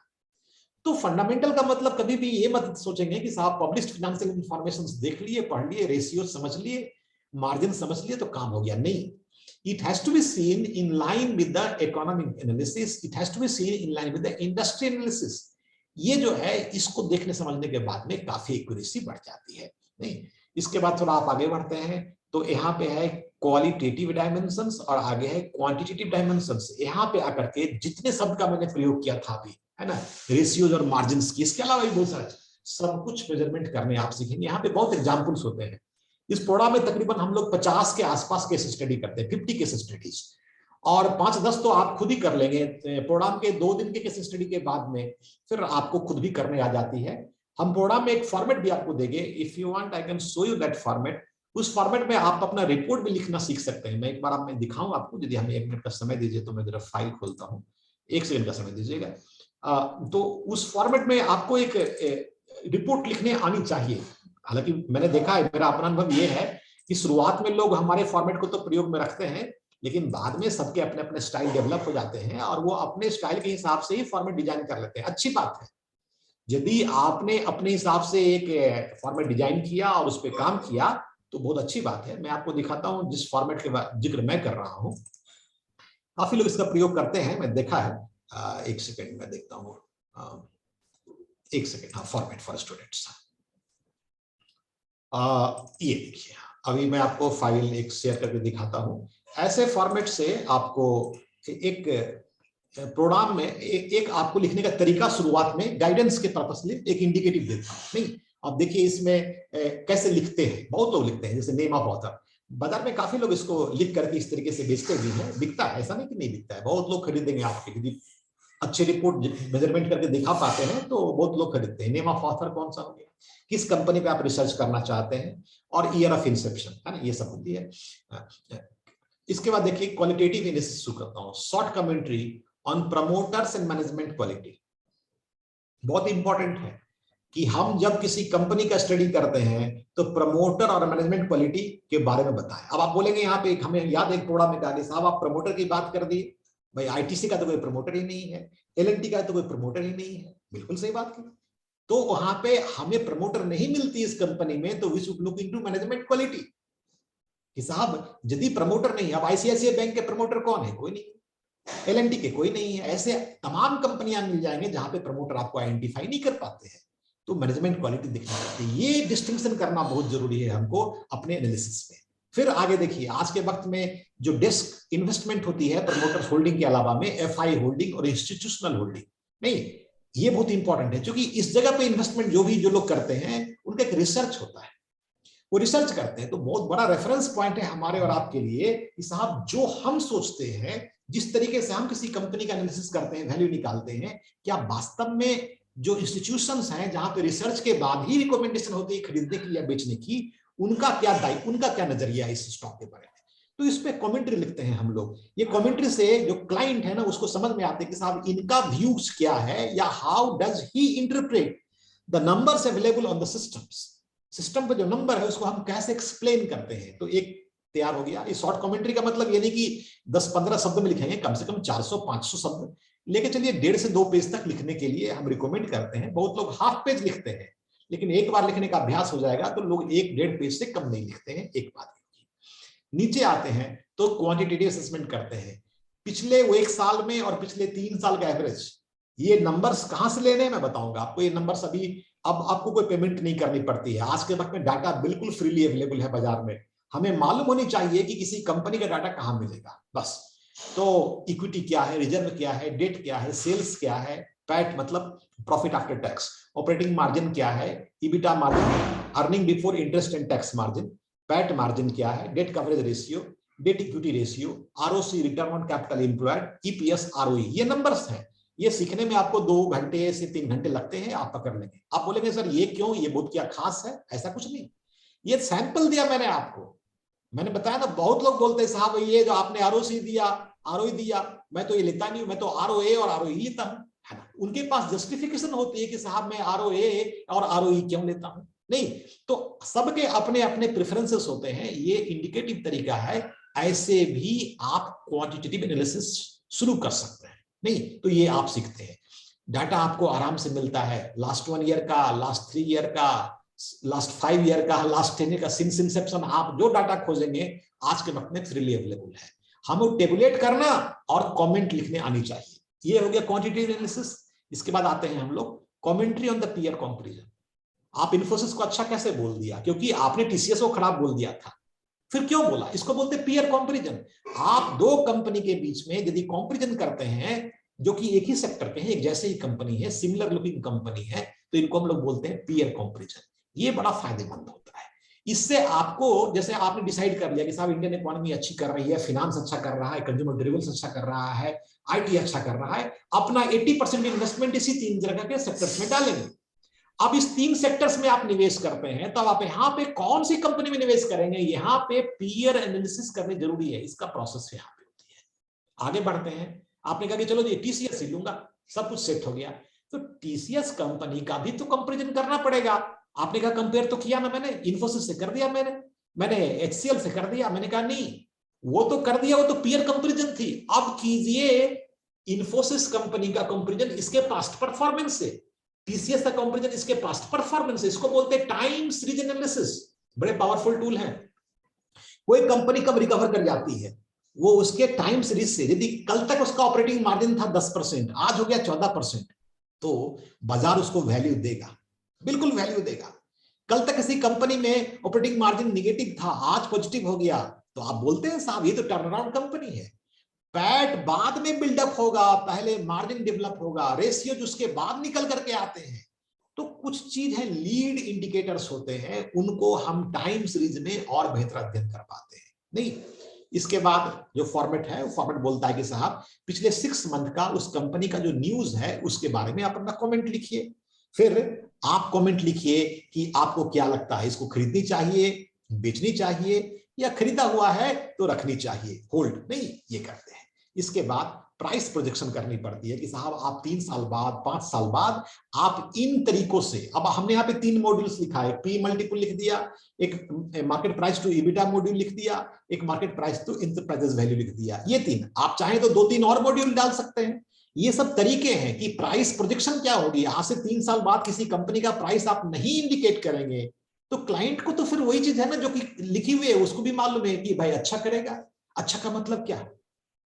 तो फंडामेंटल का मतलब कभी भी ये मत सोचेंगे कि साहब पब्लिश्ड फाइनेंशियल इंफॉर्मेशन देख लिए, पढ़ लिए, रेशियो समझ लिए, मार्जिन समझ लिए तो काम हो गया। नहीं, it has to be seen in line with the economic analysis, it has to be seen in line with the industry analysis। ये जो है इसको देखने समझने के बाद में काफी एक्यूरेसी बढ़ जाती है। नहीं, इसके बाद थोड़ा आप आगे बढ़ते हैं तो यहाँ पे है क्वालिटेटिव डायमेंशंस और आगे है क्वांटिटेटिव डायमेंशंस। यहाँ पे आकर के जितने शब्द का मैंने प्रयोग किया था अभी, है ना, रेशियोज और मार्जिन्स की, इसके अलावा भी बहुत सारा सब कुछ मेजरमेंट करने आप सीखेंगे। यहाँ पे बहुत एग्जाम्पल्स होते हैं। इस प्रोग्राम में तकरीबन हम लोग 50 के आसपास केस स्टडी करते हैं, 50 केस स्टडीज, और 5-10 तो आप खुद ही कर लेंगे। प्रोग्राम के 2 दिन के केस स्टडी के बाद में फिर आपको खुद भी करने आ जाती है। हम प्रोग्राम में एक फॉर्मेट भी आपको देंगे, if you want I can show you that format. उस फॉर्मेट में आप अपना रिपोर्ट भी लिखना सीख सकते हैं। मैं एक बार मैं दिखाऊं आपको, यदि हमें 1 मिनट का समय दीजिए तो मैं जरा फाइल खोलता हूँ, 1 सेकंड का समय दीजिएगा। तो उस फॉर्मेट में आपको एक रिपोर्ट लिखने आनी चाहिए। हालांकि मैंने देखा है, मेरा अपना अनुभव ये है कि शुरुआत में लोग हमारे फॉर्मेट को तो प्रयोग में रखते हैं, लेकिन बाद में सबके अपने अपने स्टाइल डेवलप हो जाते हैं और वो अपने स्टाइल के हिसाब से ही फॉर्मेट डिजाइन कर लेते हैं। अच्छी बात है, यदि आपने अपने हिसाब से एक फॉर्मेट डिजाइन किया और उस पर काम किया तो बहुत अच्छी बात है। मैं आपको दिखाता हूं जिस फॉर्मेट के जिक्र मैं कर रहा हूं, काफी लोग इसका प्रयोग करते हैं, मैं देखा है। 1 सेकेंड में देखता हूँ, 1 सेकेंड। हाँ, फॉर्मेट फॉर स्टूडेंट्स। ये देखिए, अभी मैं आपको फाइल एक शेयर करके दिखाता हूं। ऐसे फॉर्मेट से आपको एक प्रोग्राम में एक आपको लिखने का तरीका शुरुआत में गाइडेंस के पर्पस से एक इंडिकेटिव देता हूं। नहीं, अब देखिए इसमें कैसे लिखते हैं। बहुत लोग लिखते हैं, जैसे नेम ऑफ ऑथर, बाजार में काफी लोग इसको लिख करके इस तरीके से बेचते भी हैं। बिकता है, ऐसा नहीं कि नहीं बिकता है, बहुत लोग खरीदेंगे आपके। यदि अच्छी रिपोर्ट मेजरमेंट करके दिखा पाते हैं तो बहुत लोग खरीदते हैं। नेम ऑफ ऑथर कौन सा हो गया, किस कंपनी पे आप रिसर्च करना चाहते हैं, और ईयर ऑफ इंसेप्शन, है ना, ये सब होती है। इसके बाद देखिए क्वालिटेटिव एनालिसिस शुरू करता हूं। Short commentary on promoters and management quality. बहुत इंपॉर्टेंट है कि हम जब किसी कंपनी का स्टडी करते हैं तो प्रमोटर और मैनेजमेंट क्वालिटी के बारे में बताएं। अब आप बोलेंगे यहाँ पे हमें याद एक प्रोग्राम में डाले साहब आप प्रमोटर की बात कर दी, भाई आईटीसी का तो कोई प्रमोटर ही नहीं है, एलएनटी का तो कोई प्रमोटर ही नहीं है। बिल्कुल सही बात की। तो वहां पे हमें प्रमोटर नहीं मिलती इस कंपनी में, तो we should look into management quality कि साहब यदि प्रमोटर नहीं, अब आईसीआईसीआई बैंक के प्रमोटर कौन है, कोई नहीं, एलएनटी के कोई नहीं है। ऐसे तमाम कंपनियां मिल जाएंगे जहां पे प्रमोटर आपको आइडेंटिफाई नहीं कर पाते हैं, तो मैनेजमेंट क्वालिटी दिखनी चाहिए। ये डिस्टिंक्शन करना बहुत जरूरी है हमको अपने एनालिसिस में। फिर आगे देखिए, आज के वक्त में जो डेस्क इन्वेस्टमेंट होती है प्रमोटर्स होल्डिंग के अलावा में एफआई होल्डिंग और इंस्टीट्यूशनल होल्डिंग, नहीं, ये बहुत इंपॉर्टेंट है, क्योंकि इस जगह पे इन्वेस्टमेंट जो लोग करते हैं उनका एक रिसर्च होता है, वो रिसर्च करते हैं। तो बहुत बड़ा रेफरेंस पॉइंट है हमारे और आपके लिए कि साहब जो हम सोचते हैं, जिस तरीके से हम किसी कंपनी का एनालिसिस करते हैं, वैल्यू निकालते हैं, क्या वास्तव में जो इंस्टीट्यूशंस हैं जहां पे रिसर्च के बाद ही रिकमेंडेशन होती है खरीदने की या बेचने की, उनका क्या नजरिया है इस स्टॉक के बारे में। तो इस पे कमेंट्री लिखते हैं हम लोग। ये कमेंट्री से जो क्लाइंट है ना उसको समझ में आते हैं कि साहब इनका व्यूज क्या है, या how does he interpret the numbers available on the systems. System पे जो नंबर है उसको हम कैसे एक्सप्लेन करते हैं। तो एक तैयार हो गया। ये शॉर्ट कमेंट्री का मतलब ये नहीं कि 10-15 शब्द में लिखेंगे, कम से कम 400-500 शब्द लेके चलिए 1.5 से 2 पेज तक लिखने के लिए हम रिकमेंड करते हैं। बहुत लोग हाफ पेज लिखते हैं, लेकिन एक बार लिखने का अभ्यास हो जाएगा तो लोग 1-1.5 पेज से कम नहीं लिखते हैं। एक बात नीचे आते हैं तो क्वांटिटेटिव असेसमेंट करते हैं, पिछले वो 1 साल में और पिछले 3 साल का एवरेज। ये नंबर्स कहां से लेने हैं मैं बताऊंगा आपको। ये नंबर्स अभी अब आपको कोई पेमेंट नहीं करनी पड़ती है। आज के वक्त में डाटा बिल्कुल फ्रीली अवेलेबल है बाजार में। हमें मालूम होनी चाहिए कि किसी कंपनी का डाटा कहां मिलेगा, बस। तो इक्विटी क्या है, रिजर्व क्या है, डेट क्या है, सेल्स क्या है, पैट मतलब profit after tax, operating margin क्या है, EBITA margin, earning before interest and tax margin, PAT margin क्या है, debt coverage ratio, debt equity ratio, ROC return on capital employed, EPS, ROE, ये नंबर्स हैं। ये सीखने में आपको 2 घंटे से 3 घंटे लगते हैं, आप पकड़ लेंगे। आप बोलेंगे सर ये क्यों, ये बहुत क्या खास है? ऐसा कुछ नहीं, ये सैंपल दिया मैंने आपको। मैंने बताया ना, बहुत लोग बोलते हैं साहब ये जो आपने आरओसी दिया, आरओई दिया, मैं तो ये लेता नहीं हूं, मैं तो आरओए और आरओई लेता हूं, है ना। उनके पास जस्टिफिकेशन होती है कि साहब मैं आरओए और आरओई क्यों लेता हूं। नहीं, तो सबके अपने अपने प्रेफरेंसेस होते हैं, ये इंडिकेटिव तरीका है। ऐसे भी आप क्वांटिटेटिव एनालिसिस शुरू कर सकते हैं। नहीं तो ये आप सीखते हैं, डाटा आपको आराम से मिलता है, लास्ट 1 ईयर का, लास्ट 3 ईयर का, लास्ट 5 ईयर का, लास्ट 10 ईयर का, सिंस इंसेप्शन आप जो डाटा खोजेंगे आज के वक्त में फ्रीली अवेलेबल है। हमें टेबुलेट करना और कमेंट लिखने आनी चाहिए। ये हो गया क्वांटिटेटिव एनालिसिस। इसके बाद आते हैं हम लोग commentary on the peer comparison. आप इन्फोसिस को अच्छा कैसे बोल दिया, क्योंकि आपने टीसीएस को खराब बोल दिया था। फिर क्यों बोला? इसको बोलते पीयर कंपैरिजन। आप 2 कंपनी के बीच में यदि कंपैरिजन करते हैं जो कि एक ही सेक्टर के हैं, एक जैसे ही कंपनी है, सिमिलर लुकिंग कंपनी है, तो इनको हम लोग बोलते हैं पीयर कंपैरिजन। ये बड़ा फायदेमंद होता है। इससे आपको, जैसे आपने डिसाइड कर लिया कि साहब इंडियन इकोनॉमी अच्छी कर रही है, फिनांस अच्छा कर रहा है, कंज्यूमर ड्यूरेबल्स अच्छा कर रहा है, आईटी अच्छा कर रहा है, अपना 80% इन्वेस्टमेंट इसी 3 जगह के सेक्टर्स में डालेंगे। अब इस 3 सेक्टर्स में आप निवेश करते हैं, तो आप यहाँ पे कौन सी कंपनी में निवेश करेंगे, यहाँ पे पीयर एनालिसिस करनी जरूरी है। इसका प्रोसेस यहाँ पे होती है। आगे बढ़ते हैं। आपने कहा कि चलो जी टीसीएस ही लूंगा, सब कुछ सेट हो गया, तो टीसीएस कंपनी का भी तो कंपैरिजन करना पड़ेगा। आपने कहा कंपेयर तो किया ना मैंने, इन्फोसिस से कर दिया, मैंने एचसीएल से कर दिया। मैंने कहा नहीं, वो तो कर दिया, वो तो पीयर कंपैरिजन थी। अब कीजिए इन्फोसिस कंपनी का कंपैरिजन इसके पास्ट परफॉर्मेंस से, टीसीएस का कंपैरिजन इसके पास्ट परफॉर्मेंस। इसको बोलते हैं टाइम सीरीज एनालिसिस। बड़े पावरफुल टूल है। कोई कंपनी कब रिकवर कर जाती है, वो उसके टाइम सीरीज से, यदि कल तक उसका ऑपरेटिंग मार्जिन था 10%, आज हो गया 14%, तो बाजार उसको वैल्यू देगा, बिल्कुल वैल्यू देगा। कल तक किसी कंपनी में ऑपरेटिंग मार्जिन निगेटिव था, आज पॉजिटिव हो गया, तो आप बोलते हैं साहब ये तो टर्नअराउंड कंपनी है। पैट बाद में बिल्डअप होगा, पहले मार्जिन डेवलप होगा, रेशियो उसके बाद निकल करके आते हैं। तो कुछ चीज है, लीड इंडिकेटर्स होते हैं, उनको हम टाइम सीरीज में और बेहतर अध्ययन कर पाते हैं। नहीं, इसके बाद जो फॉर्मेट है, वो फॉर्मेट बोलता है कि साहब पिछले 6 मंथ का उस कंपनी का जो न्यूज है उसके बारे में आप अपना कमेंट लिखिए। फिर आप कमेंट लिखिए कि आपको क्या लगता है, इसको खरीदनी चाहिए, बेचनी चाहिए, या खरीदा हुआ है तो रखनी चाहिए, होल्ड नहीं, ये करते हैं। इसके बाद प्राइस प्रोजेक्शन करनी पड़ती है कि साहब आप 3 साल बाद, 5 साल बाद आप इन तरीकों से, अब हमने यहाँ पे 3 मॉड्यूल्स लिखा है, पी मल्टीपल लिख दिया, एक market price to EBITA module लिख दिया, एक market price to enterprises value लिख दिया। ये 3, आप चाहें तो 2-3 और मॉड्यूल डाल सकते हैं। ये सब तरीके हैं कि प्राइस प्रोजेक्शन क्या होगी। आज से 3 साल बाद किसी कंपनी का प्राइस आप नहीं इंडिकेट करेंगे तो क्लाइंट को तो फिर वही चीज है ना जो कि लिखी हुई है, उसको भी मालूम है कि भाई अच्छा करेगा। अच्छा का मतलब क्या,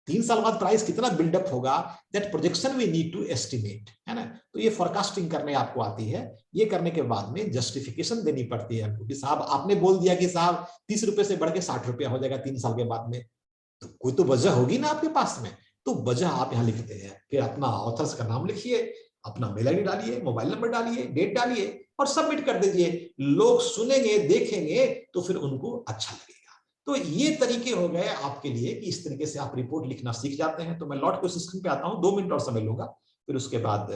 3 साल बाद प्राइस कितना बिल्डअप होगा, that projection we need to estimate, है ना। तो ये फोरकास्टिंग करने आपको आती है। ये करने के बाद में जस्टिफिकेशन देनी पड़ती है हमको कि साहब आपने बोल दिया कि साहब 30 रुपए से बढ़ के 60 रुपया हो जाएगा 3 साल के बाद में, तो कोई तो वजह होगी ना आपके पास में, तो वजह आप यहाँ लिखते हैं। फिर अपना ऑथर्स का नाम लिखिए, अपना मेल आईडी डालिए, मोबाइल नंबर डालिए, डेट डालिए और सबमिट कर दीजिए। लोग सुनेंगे, देखेंगे तो फिर उनको अच्छा लगेगा। तो ये तरीके हो गए आपके लिए कि इस तरीके से आप रिपोर्ट लिखना सीख जाते हैं। तो मैं लॉट क्वेश्चन स्क्रीन पे आता हूं, 2 मिनट और समय लूंगा, फिर उसके बाद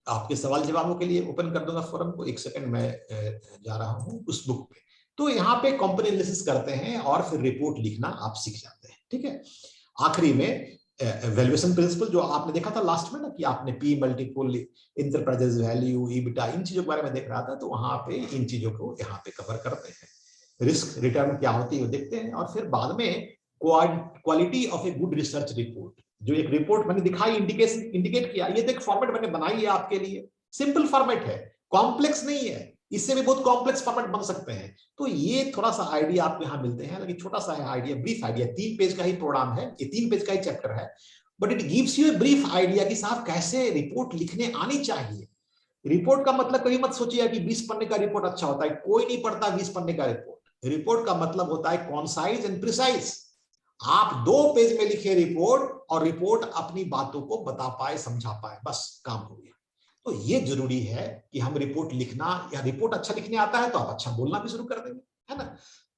आपके सवाल जवाबों के लिए ओपन कर दूंगा फोरम को। 1 सेकंड मैं जा रहा हूं उस बुक पे। तो यहाँ पे कंपनी एनालिसिस करते हैं और फिर रिपोर्ट लिखना आप सीख जाते हैं। ठीक है, आखिरी में वैल्यूएशन प्रिंसिपल जो आपने देखा था लास्ट में ना, कि आपने P multiple, enterprises value, EBITDA, इन चीजों के बारे में देख रहा था, तो वहां पे इन चीजों को यहाँ पे कवर करते हैं। रिस्क रिटर्न क्या होती है वो देखते हैं, और फिर बाद में quality of a good research report, जो एक रिपोर्ट मैंने दिखाई, इंडिकेट किया, ये देख फॉर्मेट मैंने बनाई है आपके लिए, सिंपल फॉर्मेट है, कॉम्प्लेक्स नहीं है, इससे भी बहुत कॉम्प्लेक्स फॉर्मेट बन सकते हैं। तो ये थोड़ा सा आइडिया आपको यहाँ मिलते हैं, लेकिन छोटा सा है आइडिया, ब्रीफ आइडिया, 3 पेज का ही प्रोग्राम है, ये 3 पेज का ही चैप्टर है, but it gives U a brief idea कि साहब कैसे रिपोर्ट लिखने आनी चाहिए। रिपोर्ट का मतलब कभी मत सोचिए कि 20 पन्ने का रिपोर्ट अच्छा होता है, कोई नहीं पढ़ता 20 पन्ने का रिपोर्ट। रिपोर्ट का मतलब होता है कॉन्साइज एंड प्रिसाइज। आप 2 पेज में लिखे रिपोर्ट, और रिपोर्ट अपनी बातों को बता पाए, समझा पाए, बस काम हो गया। तो ये जरूरी है कि हम रिपोर्ट लिखना, या रिपोर्ट अच्छा लिखने आता है तो आप अच्छा बोलना भी शुरू कर देंगे, है ना।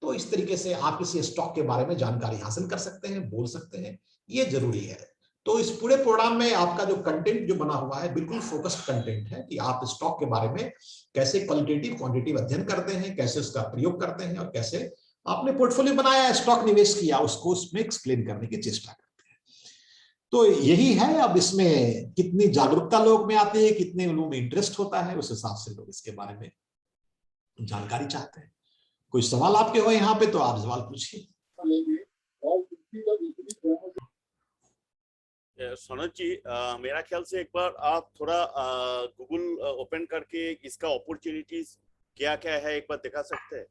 तो तो इस तरीके से आप किसी स्टॉक के बारे में जानकारी हासिल कर सकते हैं, बोल सकते हैं, ये जरूरी है। तो इस पूरे प्रोग्राम में आपका जो कंटेंट जो बना हुआ है बिल्कुल फोकस्ड कंटेंट है कि आप स्टॉक के बारे में कैसे क्वालिटेटिव क्वांटिटेटिव अध्ययन करते हैं, कैसे उसका प्रयोग करते हैं और कैसे आपने पोर्टफोलियो बनाया, स्टॉक निवेश किया, उसको उसमें एक्सप्लेन करने की चेष्टा करते हैं। तो यही है। अब इसमें कितनी जागरूकता लोग में आती है, कितने लोगों में इंटरेस्ट होता है, उस हिसाब से लोग इसके बारे में जानकारी चाहते हैं। कोई सवाल आपके हो यहाँ पे तो आप सवाल पूछिए। सनत जी, मेरा ख्याल से एक बार आप थोड़ा गूगल ओपन करके इसका अपॉर्चुनिटीज क्या क्या है एक बार दिखा सकते हैं?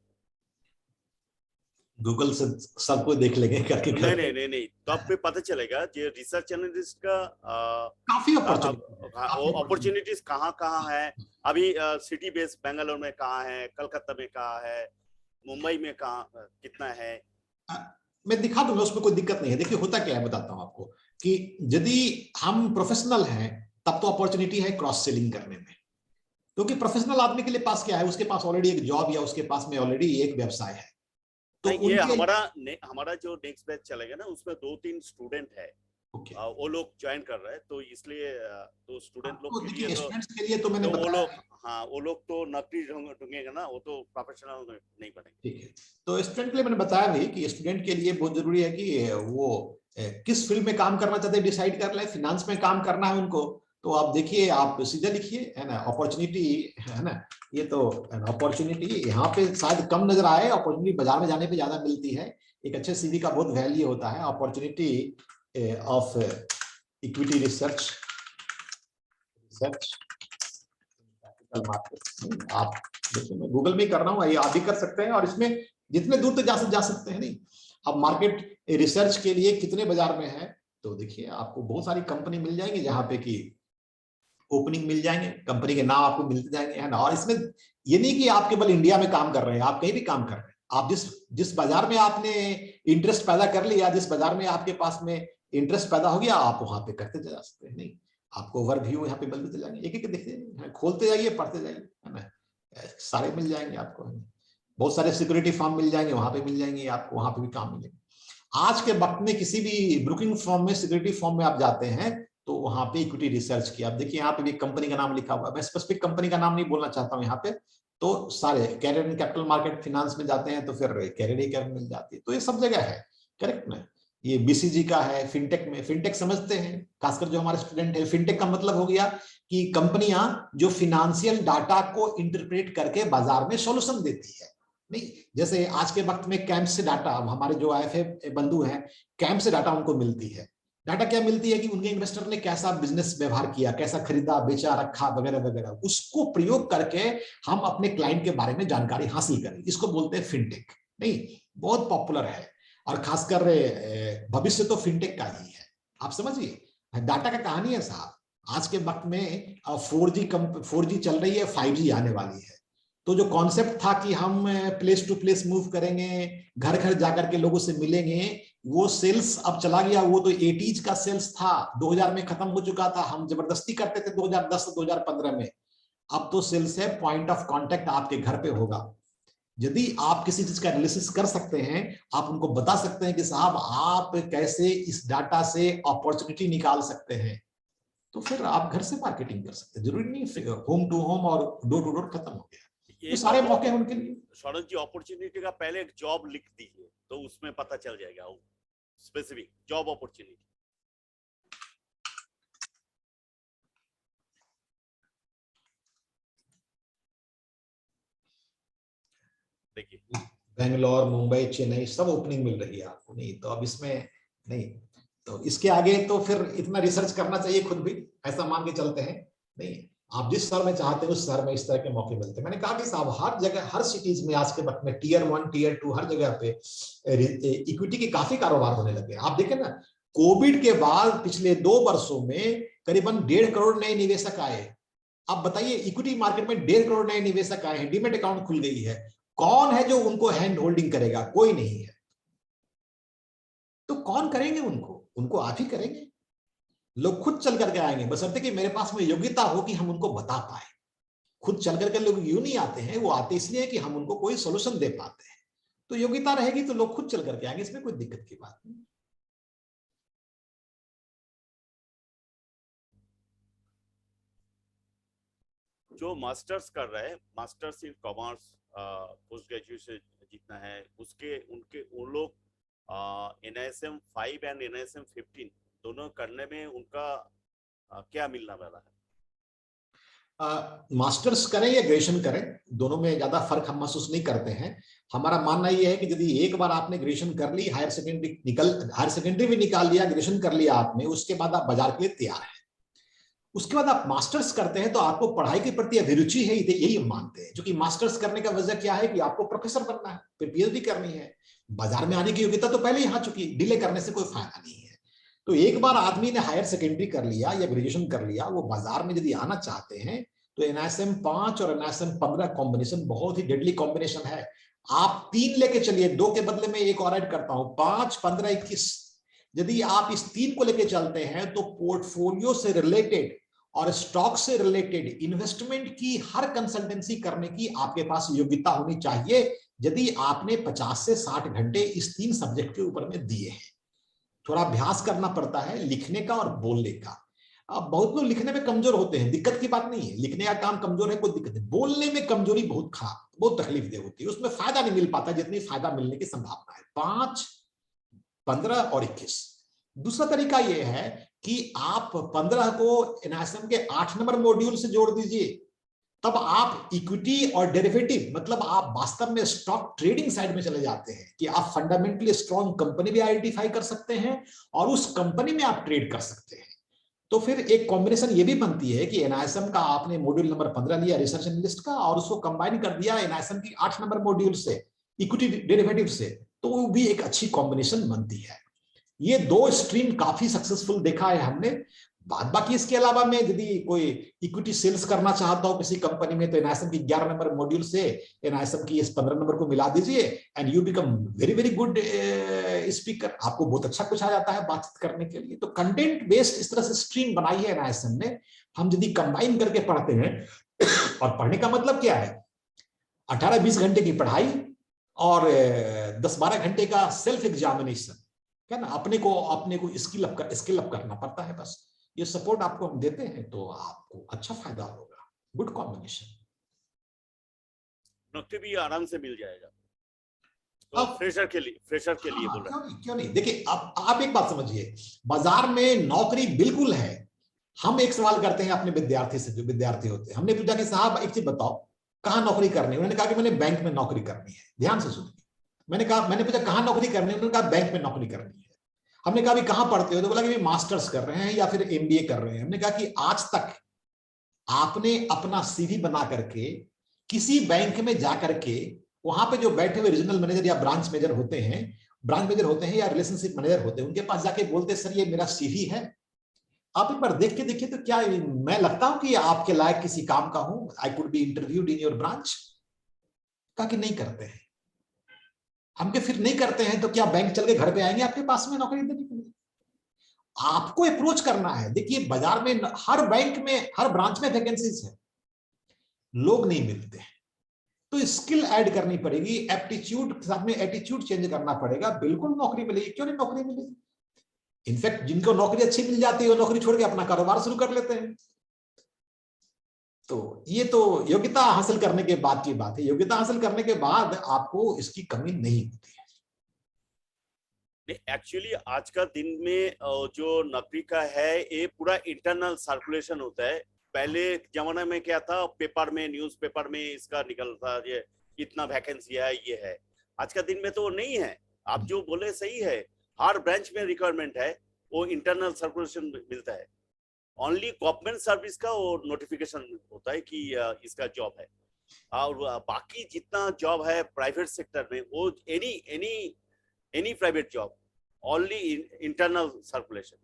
गूगल से सबको देख लेंगे करके नहीं, तो आप पे पता चलेगा जो रिसर्च एनालिस्ट का काफी अपॉर्चुनिटीज कहाँ है। अभी सिटी बेस बेंगलोर में कहाँ है, कलकत्ता में कहाँ है, मुंबई में कहाँ कितना है? मैं दिखा दूंगा, उसमें कोई दिक्कत नहीं है। देखिए होता क्या है बताता हूं आपको कि यदि हम प्रोफेशनल हैं तब तो अपॉर्चुनिटी है क्रॉस सेलिंग करने में, क्योंकि प्रोफेशनल आदमी के लिए पास क्या है, उसके पास ऑलरेडी एक जॉब या उसके पास में ऑलरेडी एक व्यवसाय है। तो ये हमारा जो नेक्स्ट बैच चलेगा ना, उसमें 2-3 स्टूडेंट है। वो लोग ज्वाइन कर रहे हैं, तो इसलिए तो स्टूडेंट लोग के लिए स्टूडेंट्स के लिए तो मैंने वो बताया। लोग, हाँ वो लोग तो नौकरी ढूंढेंगे ना, वो तो प्रोफेशनल नहीं बनेंगे। ठीक है, तो स्टूडेंट के लिए मैंने बताया भी कि स्टूडेंट के लिए बहुत जरूरी है कि वो किस फील्ड में काम करना चाहते हैं, डिसाइड कर ले। फिनांस में काम करना है उनको, तो आप देखिए, आप सीधा लिखिए, है ना, अपॉर्चुनिटी, है ना, ये तो अपॉर्चुनिटी यहाँ पे शायद कम नजर आए, अपॉर्चुनिटी बाजार में जाने पे ज्यादा मिलती है। एक अच्छे सीवी का बहुत वैल्यू होता है। Opportunity of equity research capital market, आप देखिए, मैं गूगल में कर रहा हूँ, ये आप भी कर सकते हैं, और इसमें जितने दूर तक जा सकते हैं। नहीं, अब मार्केट रिसर्च के लिए कितने बाजार में है, तो देखिए आपको बहुत सारी कंपनी मिल जाएंगी जहां पे कि ओपनिंग मिल जाएंगे, कंपनी के नाम आपको मिलते जाएंगे, है ना। और इसमें ये नहीं कि आप केवल इंडिया में काम कर रहे हैं, आप कहीं भी काम कर रहे हैं। आप जिस बाजार में आपने इंटरेस्ट पैदा कर लिया, जिस बाजार में आपके पास में इंटरेस्ट पैदा हो गया, आप वहां पे करते जा सकते हैं। नहीं, आपको ओवरव्यू यहाँ पे मिलते जाएंगे, एक एक देखते खोलते जाइए, पढ़ते जाइए, है ना, सारे मिल जाएंगे आपको। बहुत सारे सिक्योरिटी फर्म मिल जाएंगे, वहां पे मिल जाएंगे आपको, वहां पे भी काम मिलेंगे। आज के वक्त में किसी भी ब्रोकिंग फर्म में, सिक्योरिटी फर्म में आप जाते हैं तो वहां पे इक्विटी रिसर्च की, आप देखिए यहाँ पे भी कंपनी का नाम लिखा हुआ है। मैं स्पेसिफिक कंपनी का नाम नहीं बोलना चाहता हूँ यहाँ पे, तो सारे career and capital market finance में जाते हैं तो फिर कैरियर मिल जाती है। तो ये सब जगह है, करेक्ट ना। ये बीसीजी का है, फिनटेक में, फिनटेक समझते हैं खासकर जो हमारे स्टूडेंट है। फिनटेक का मतलब हो गया कि कंपनियां जो फिनेंशियल डाटा को इंटरप्रेट करके बाजार में सॉल्यूशन देती है। नहीं, जैसे आज के वक्त में कैंप से डाटा, हमारे जो आईएफए बंधु हैं, कैंप से डाटा उनको मिलती है। डाटा क्या मिलती है कि उनके इन्वेस्टर ने कैसा बिजनेस व्यवहार किया, कैसा खरीदा, बेचा, रखा, वगैरह वगैरह, उसको प्रयोग करके हम अपने क्लाइंट के बारे में जानकारी हासिल करें। इसको बोलते हैं फिनटेक। नहीं, बहुत पॉपुलर है, और खासकर भविष्य तो फिनटेक का ही है। आप समझिए, डाटा का कहानी है साहब। आज के वक्त में 4G चल रही है, 5G आने वाली है। तो जो कॉन्सेप्ट था कि हम प्लेस टू प्लेस मूव करेंगे, घर घर जाकर के लोगों से मिलेंगे, वो सेल्स अब चला गया। वो तो 80s का सेल्स था, 2000 में खत्म हो चुका था। हम जबरदस्ती करते थे 2010-2015 में। अब तो सेल्स है, पॉइंट ऑफ कांटेक्ट आपके घर पे होगा। यदि आप किसी चीज का एनालिसिस कर सकते हैं, आप उनको बता सकते हैं कि साहब आप कैसे इस डाटा से अपॉर्चुनिटी निकाल सकते हैं, तो फिर आप घर से मार्केटिंग कर सकते हैं। जरूरी नहीं होम टू होम और डोर टू डोर खत्म हो गया। ये सारे मौके हैं उनके लिए। सौरभ जी, अपॉर्चुनिटी का पहले एक जॉब लिख दीजिए तो उसमें पता चल जाएगा वो स्पेसिफिक जॉब अपॉर्चुनिटी। देखिए, बेंगलोर, मुंबई, चेन्नई सब ओपनिंग मिल रही है आपको। नहीं तो अब इसमें नहीं, तो इसके आगे तो फिर इतना रिसर्च करना चाहिए खुद भी, ऐसा मान के चलते हैं। नहीं, आप जिस शहर में चाहते हैं उस शहर में इस तरह के मौके मिलते हैं। मैंने कहा कि साहब हर जगह, हर सिटीज में आज के वक्त में Tier 1, Tier 2 हर जगह पे इक्विटी के काफी कारोबार होने लगे। आप देखें ना, कोविड के बाद पिछले 2 वर्षों में करीबन 1.5 करोड़ नए निवेशक आए। आप बताइए, इक्विटी मार्केट में 1.5 करोड़ नए निवेशक आए हैं, डीमेट अकाउंट खुल गई है। कौन है जो उनको हैंड होल्डिंग करेगा? कोई नहीं है। तो कौन करेंगे उनको? उनको आप ही करेंगे। लोग खुद चल करके आएंगे, बशर्ते कि मेरे पास में योग्यता हो कि हम उनको बता पाए। खुद चल करके लोग यूं नहीं आते हैं, वो आते इसलिए कि हम उनको कोई सोल्यूशन दे पाते हैं। तो योग्यता रहेगी तो लोग खुद चल करके आएंगे, इसमें कोई दिक्कत की बात नहीं। जो मास्टर्स कर रहे हैं, masters in commerce, post graduation जितना है उसके उनके उन लोग NISM 5 एंड NISM 15 दोनों करने में उनका क्या मिलना वाला है? मास्टर्स करें या ग्रेजुएशन करें, दोनों में ज्यादा फर्क हम महसूस नहीं करते हैं। हमारा मानना यह है कि यदि एक बार आपने ग्रेजुएशन कर ली, हायर सेकेंडरी भी निकाल लिया, ग्रेजुएशन कर लिया आपने, उसके बाद आप बाजार के लिए तैयार हैं। उसके बाद आप मास्टर्स करते हैं तो आपको पढ़ाई के प्रति अभिरुचि है, यही हम मानते हैं। क्योंकि मास्टर्स करने का वजह क्या है कि आपको प्रोफेसर बनना है, फिर PhD करनी है, बाजार में आने की योग्यता तो पहले ही आ चुकी है, डिले करने से कोई फायदा नहीं है। तो एक बार आदमी ने हायर सेकेंडरी कर लिया या ग्रेजुएशन कर लिया, वो बाजार में यदि आना चाहते हैं तो NISM 5 और NISM 15 कॉम्बिनेशन बहुत ही डेडली कॉम्बिनेशन है। आप 3 लेके चलिए, 2 के बदले में एक और ऐड करता हूं, 5, 15, 21। यदि आप इस 3 को लेके चलते हैं तो पोर्टफोलियो से रिलेटेड और स्टॉक से रिलेटेड इन्वेस्टमेंट की हर कंसल्टेंसी करने की आपके पास योग्यता होनी चाहिए, यदि आपने 50 से 60 घंटे इस 3 सब्जेक्ट के ऊपर में दिए हैं। थोड़ा अभ्यास करना पड़ता है लिखने का और बोलने का। अब बहुत लोग लिखने में कमजोर होते हैं, दिक्कत की बात नहीं है, लिखने का काम कमजोर है, कोई दिक्कत नहीं। बोलने में कमजोरी बहुत खराब, बहुत तकलीफदेह होती है, उसमें फायदा नहीं मिल पाता जितनी फायदा मिलने की संभावना है। 5, 15 और 21। दूसरा तरीका यह है कि आप 15 को NISM के 8 नंबर मॉड्यूल से जोड़ दीजिए, तब आप इक्विटी और डेरिवेटिव, मतलब आप वास्तव में स्टॉक ट्रेडिंग साइड में चले जाते हैं कि आप फंडामेंटली स्ट्रॉन्ग कंपनी भी आइडेंटिफाई कर सकते हैं और उस कंपनी में आप ट्रेड कर सकते हैं। तो फिर एक कॉम्बिनेशन ये भी बनती है कि NISM का आपने मॉड्यूल नंबर 15 लिया रिसर्च एनालिस्ट का, और उसको कंबाइन कर दिया NISM की 8 नंबर मॉड्यूल से, इक्विटी डेरिवेटिव से, तो वो भी एक अच्छी कॉम्बिनेशन बनती है। ये 2 स्ट्रीम काफी सक्सेसफुल देखा है हमने। बाकी इसके अलावा मैं यदि कोई इक्विटी सेल्स करना चाहता हूं किसी कंपनी में, तो NISM की 11 नंबर मॉड्यूल से NISM की इस 15 नंबर को मिला दीजिए and you become very very good speaker. आपको बहुत अच्छा कुछ आ जाता है बातचीत करने के लिए। तो कंटेंट बेस्ड इस तरह से स्ट्रीम बनाई है NISM ने। हम यदि कंबाइन करके पढ़ते हैं, और पढ़ने का मतलब क्या है, 18-20 घंटे की पढ़ाई और 10-12 घंटे का सेल्फ एग्जामिनेशन, क्या ना, अपने को स्किल अप करना पड़ता है। बस ये सपोर्ट आपको हम देते हैं तो आपको अच्छा फायदा होगा। Good combination. नौकरी भी आराम से मिल जाएगा। तो फ्रेशर के लिए बोल रहा है। क्यों नहीं। देखिए आप एक बात समझिए, बाजार में नौकरी बिल्कुल है। हम एक सवाल करते हैं अपने विद्यार्थी से, जो विद्यार्थी होते हैं, हमने पूछा कि साहब एक चीज बताओ, कहाँ नौकरी करनी है? उन्होंने कहा कि मैंने बैंक में नौकरी करनी है। ध्यान से सुनिए, मैंने पूछा कहाँ नौकरी करनी है? उन्होंने कहा बैंक में नौकरी करनी है। हमने कहा भी कहाँ पढ़ते हो? तो बोला कि मास्टर्स कर रहे हैं या फिर MBA कर रहे हैं। हमने कहा कि आज तक आपने अपना CV बना करके किसी बैंक में जाकर के, वहां पे जो बैठे हुए रीजनल मैनेजर या ब्रांच मैनेजर होते हैं या रिलेशनशिप मैनेजर होते हैं, उनके पास जाके बोलते सर ये मेरा CV है, आप एक बार देख के देखिए तो क्या मैं लगता हूं कि आपके लायक किसी काम का हूं, I could be interviewed in your branch? कहा कि नहीं करते हैं। हम के फिर नहीं करते हैं तो क्या बैंक चल के घर पे आएंगे आपके पास में नौकरी देने के लिए? आपको अप्रोच करना है। देखिए बाजार में हर बैंक में, हर ब्रांच में वैकेंसीज है, लोग नहीं मिलते हैं, तो स्किल ऐड करनी पड़ेगी, एप्टीट्यूड के साथ में एटीट्यूड चेंज करना पड़ेगा, बिल्कुल नौकरी मिलेगी। क्यों नहीं नौकरी मिलेगी? इनफैक्ट जिनको नौकरी अच्छी मिल जाती है वो नौकरी छोड़ के अपना कारोबार शुरू कर लेते हैं। तो ये तो योग्यता हासिल करने के बाद की बात है। योग्यता हासिल करने के बाद आपको इसकी कमी नहीं होती है। एक्चुअली आज का दिन में जो नौकरी का है, ये पूरा इंटरनल सर्कुलेशन होता है। पहले जमाने में क्या था, पेपर में, न्यूज़पेपर में इसका निकलता ये इतना वैकेंसी है, ये है। आज का दिन में तो नहीं है। आप जो बोले सही है, हर ब्रांच में रिक्वायरमेंट है, वो इंटरनल सर्कुलेशन मिलता है। ओनली गवर्नमेंट सर्विस का वो नोटिफिकेशन होता है कि इसका जॉब है, और बाकी जितना जॉब है प्राइवेट सेक्टर में, वो any private job, only internal circulation.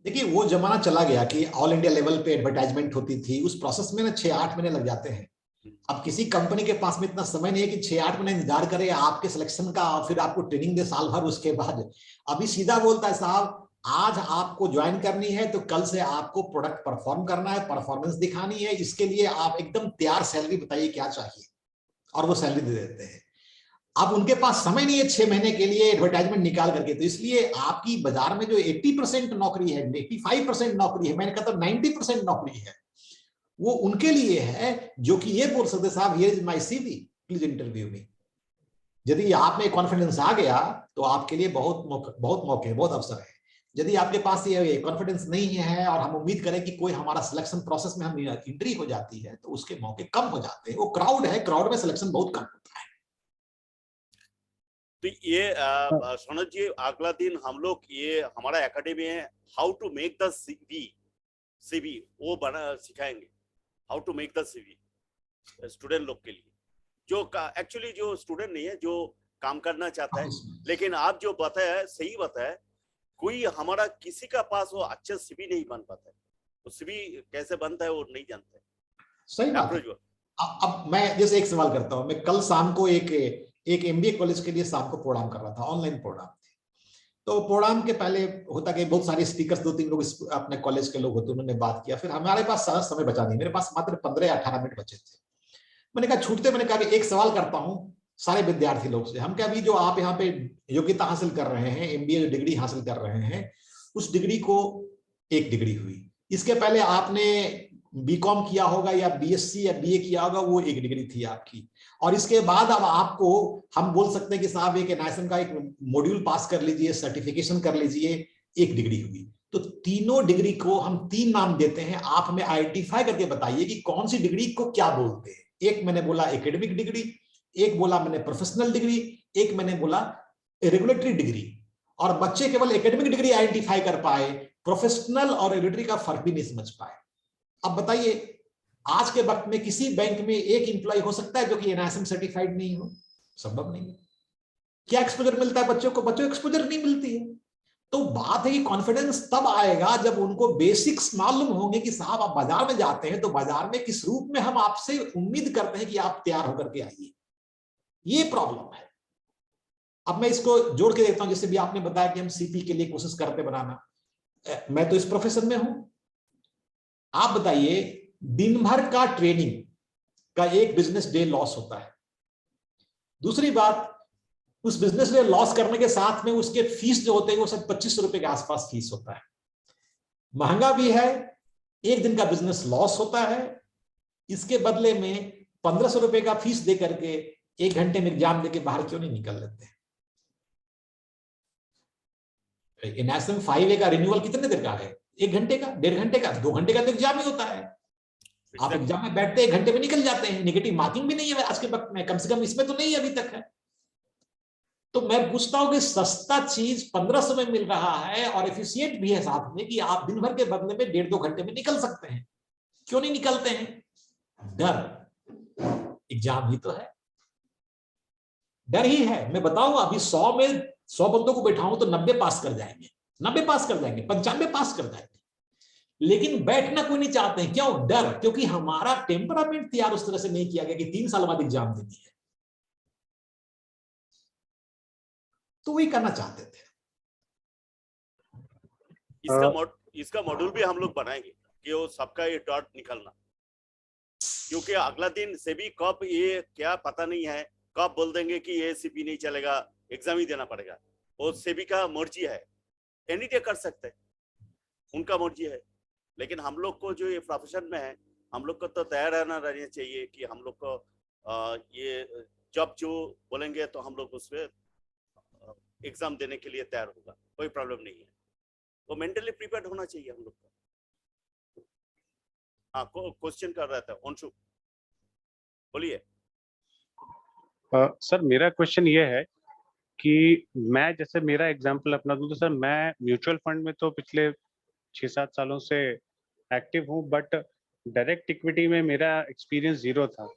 देखिए वो जमाना चला गया कि ऑल इंडिया लेवल पे एडवर्टाइजमेंट होती थी, उस प्रोसेस में ना 6-8 महीने लग जाते हैं। अब किसी कंपनी के पास में इतना समय नहीं है कि 6-8 महीने इंतजार करे आपके सिलेक्शन का और फिर आपको ट्रेनिंग दे साल भर उसके बाद। अभी सीधा बोलता है साहब आज आपको ज्वाइन करनी है तो कल से आपको प्रोडक्ट परफॉर्म करना है, परफॉर्मेंस दिखानी है, इसके लिए आप एकदम तैयार सैलरी बताइए क्या चाहिए, और वो सैलरी दे देते हैं। अब उनके पास समय नहीं है 6 महीने के लिए एडवर्टाइजमेंट निकाल करके, तो इसलिए आपकी बाजार में जो 80% नौकरी है, 85% नौकरी है, मैंने कहा तो 90% नौकरी है, वो उनके लिए है जो कि ये बोल सकते साहब here is my CV, please interview me. यदि आप में कॉन्फिडेंस आ गया तो आपके लिए बहुत मौके, बहुत अवसर है। यदि आपके पास ये कॉन्फिडेंस नहीं है और हम उम्मीद करें कि कोई हमारा सिलेक्शन प्रोसेस में हम एंट्री हो जाती है, तो उसके मौके कम हो जाते हैं। वो क्राउड है, क्राउड में सिलेक्शन बहुत कम होता है। तो ये सनत जी, अगला दिन हम लोग ये हमारा एकेडमी है how to make the CV वो बना सिखाएंगे। How to make the CV student लोग के लिए, जो एक्चुअली जो स्टूडेंट नहीं है, जो काम करना चाहता है। लेकिन आप जो बताया सही बताया, कोई हमारा किसी का पास वो अच्छा सीवी नहीं बन पाता है, तो सीवी कैसे बनता है वो नहीं जानता है। सही बात है। अब मैं जैसे एक सवाल करता हूं, मैं कल शाम को एक एमबीए कॉलेज के लिए शाम को प्रोग्राम कर रहा था, ऑनलाइन प्रोग्राम थे। तो प्रोग्राम के पहले होता कि बहुत सारे स्पीकर्स 2-3 लोग अपने कॉलेज के लोग होते, उन्होंने बात किया। फिर हमारे पास सारा समय बचा नहीं, मेरे पास मात्र 15 या 18 मिनट बचे थे। मैंने कहा छूटते, मैंने कहा कि एक सवाल करता हूं सारे विद्यार्थी लोग से, हम क्या अभी जो आप यहाँ पे योग्यता हासिल कर रहे हैं, एमबीए जो डिग्री हासिल कर रहे हैं, उस डिग्री को एक डिग्री हुई, इसके पहले आपने बीकॉम किया होगा या बीएससी या बीए किया होगा, वो एक डिग्री थी आपकी, और इसके बाद अब आपको हम बोल सकते हैं कि साहब एक एनआईएसएम का एक मॉड्यूल पास कर लीजिए, सर्टिफिकेशन कर लीजिए, एक डिग्री हुई। तो तीनों डिग्री को हम 3 नाम देते हैं, आप हमें आइडेंटिफाई करके बताइए कि कौन सी डिग्री को क्या बोलते हैं। एक मैंने बोला एकेडमिक डिग्री, एक बोला मैंने प्रोफेशनल डिग्री, एक मैंने बोला रेगुलेटरी डिग्री। और बच्चे केवल एकेडमिक डिग्री आइडेंटिफाई कर पाए, प्रोफेशनल और रेगुलेटरी का फर्क भी नहीं समझ पाए। अब बताइए, आज के वक्त में किसी बैंक में एक एम्प्लॉय हो सकता है जो कि एनआईएसएम सर्टिफाइड नहीं हो? संभव नहीं है। क्या एक्सपोजर मिलता है बच्चों को? बच्चों को एक्सपोजर नहीं मिलती है। तो बात है कि कॉन्फिडेंस तब आएगा जब उनको बेसिक्स मालूम होंगे कि साहब आप बाजार में जाते हैं तो बाजार में किस रूप में हम आपसे उम्मीद करते हैं कि आप तैयार होकर के आइए। ये प्रॉब्लम है। अब मैं इसको जोड़ के देखता हूं, जैसे भी आपने बताया कि हम सीपी के लिए कोशिश करते बनाना, मैं तो इस प्रोफेशन में हूं। आप बताइए, दिन भर का ट्रेनिंग का एक बिजनेस डे लॉस होता है। दूसरी बात, उस बिजनेस डे लॉस करने के साथ में उसके फीस जो होते हैं वो सब 2500 रुपए के आसपास फीस होता है। महंगा भी है, एक दिन का बिजनेस लॉस होता है, इसके बदले में 1500 रुपए का फीस दे करके 1 घंटे में एग्जाम देके बाहर क्यों नहीं निकल लेते? एनआईएसएम 5A का रिन्यूअल कितने देर का है? 1 घंटे का, 1.5 घंटे का, 2 घंटे का तो एग्जाम ही होता है। आप एग्जाम में बैठते 1 घंटे में निकल जाते हैं। नेगेटिव मार्किंग भी नहीं है आज के वक्त में, कम से कम इसमें तो नहीं अभी तक है। तो मैं पूछता हूं कि सस्ता चीज 1500 में मिल रहा है और एफिशिएंट भी है साथ में, कि आप दिन भर के बदले में 1.5-2 घंटे में निकल सकते हैं, क्यों नहीं निकलते हैं? डर। एग्जाम ही तो है, डर ही है। मैं बताऊं, अभी 100 में 100 बंदों को बैठाऊं तो 90 पास कर जाएंगे, 90 पास कर जाएंगे, 95 पास कर जाएंगे, लेकिन बैठना कोई नहीं चाहते हैं। क्यों? डर। क्योंकि हमारा टेम्परामेंट तैयार उस तरह से नहीं किया गया कि 3 साल बाद एग्जाम देनी है। तो वही करना चाहते थे। इसका मॉड्यूल भी हम लोग बनाएंगे कि वो सबका ये डॉट निकलना, क्योंकि अगला दिन से भी कब ये क्या पता नहीं है, कब बोल देंगे कि ये सीपी नहीं चलेगा, एग्जाम ही देना पड़ेगा। वो सेबी का मर्जी है, एनी डे कर सकते हैं, उनका मर्जी है। लेकिन हम लोग को जो ये प्रोफेशन में है, हम लोग को तो तैयार रहना चाहिए कि हम लोग को ये जब जो बोलेंगे तो हम लोग उसमें एग्जाम देने के लिए तैयार होगा, कोई प्रॉब्लम नहीं है। तो मेंटली प्रिपेयर्ड होना चाहिए हम लोग को। हाँ, क्वेश्चन कर रहा था अंशु, बोलिए। सर मेरा क्वेश्चन ये है कि मैं, जैसे मेरा एग्जांपल अपना दूं तो सर मैं म्यूचुअल फंड में तो पिछले 6-7 सालों से एक्टिव हूं, बट डायरेक्ट इक्विटी में मेरा एक्सपीरियंस 0 था।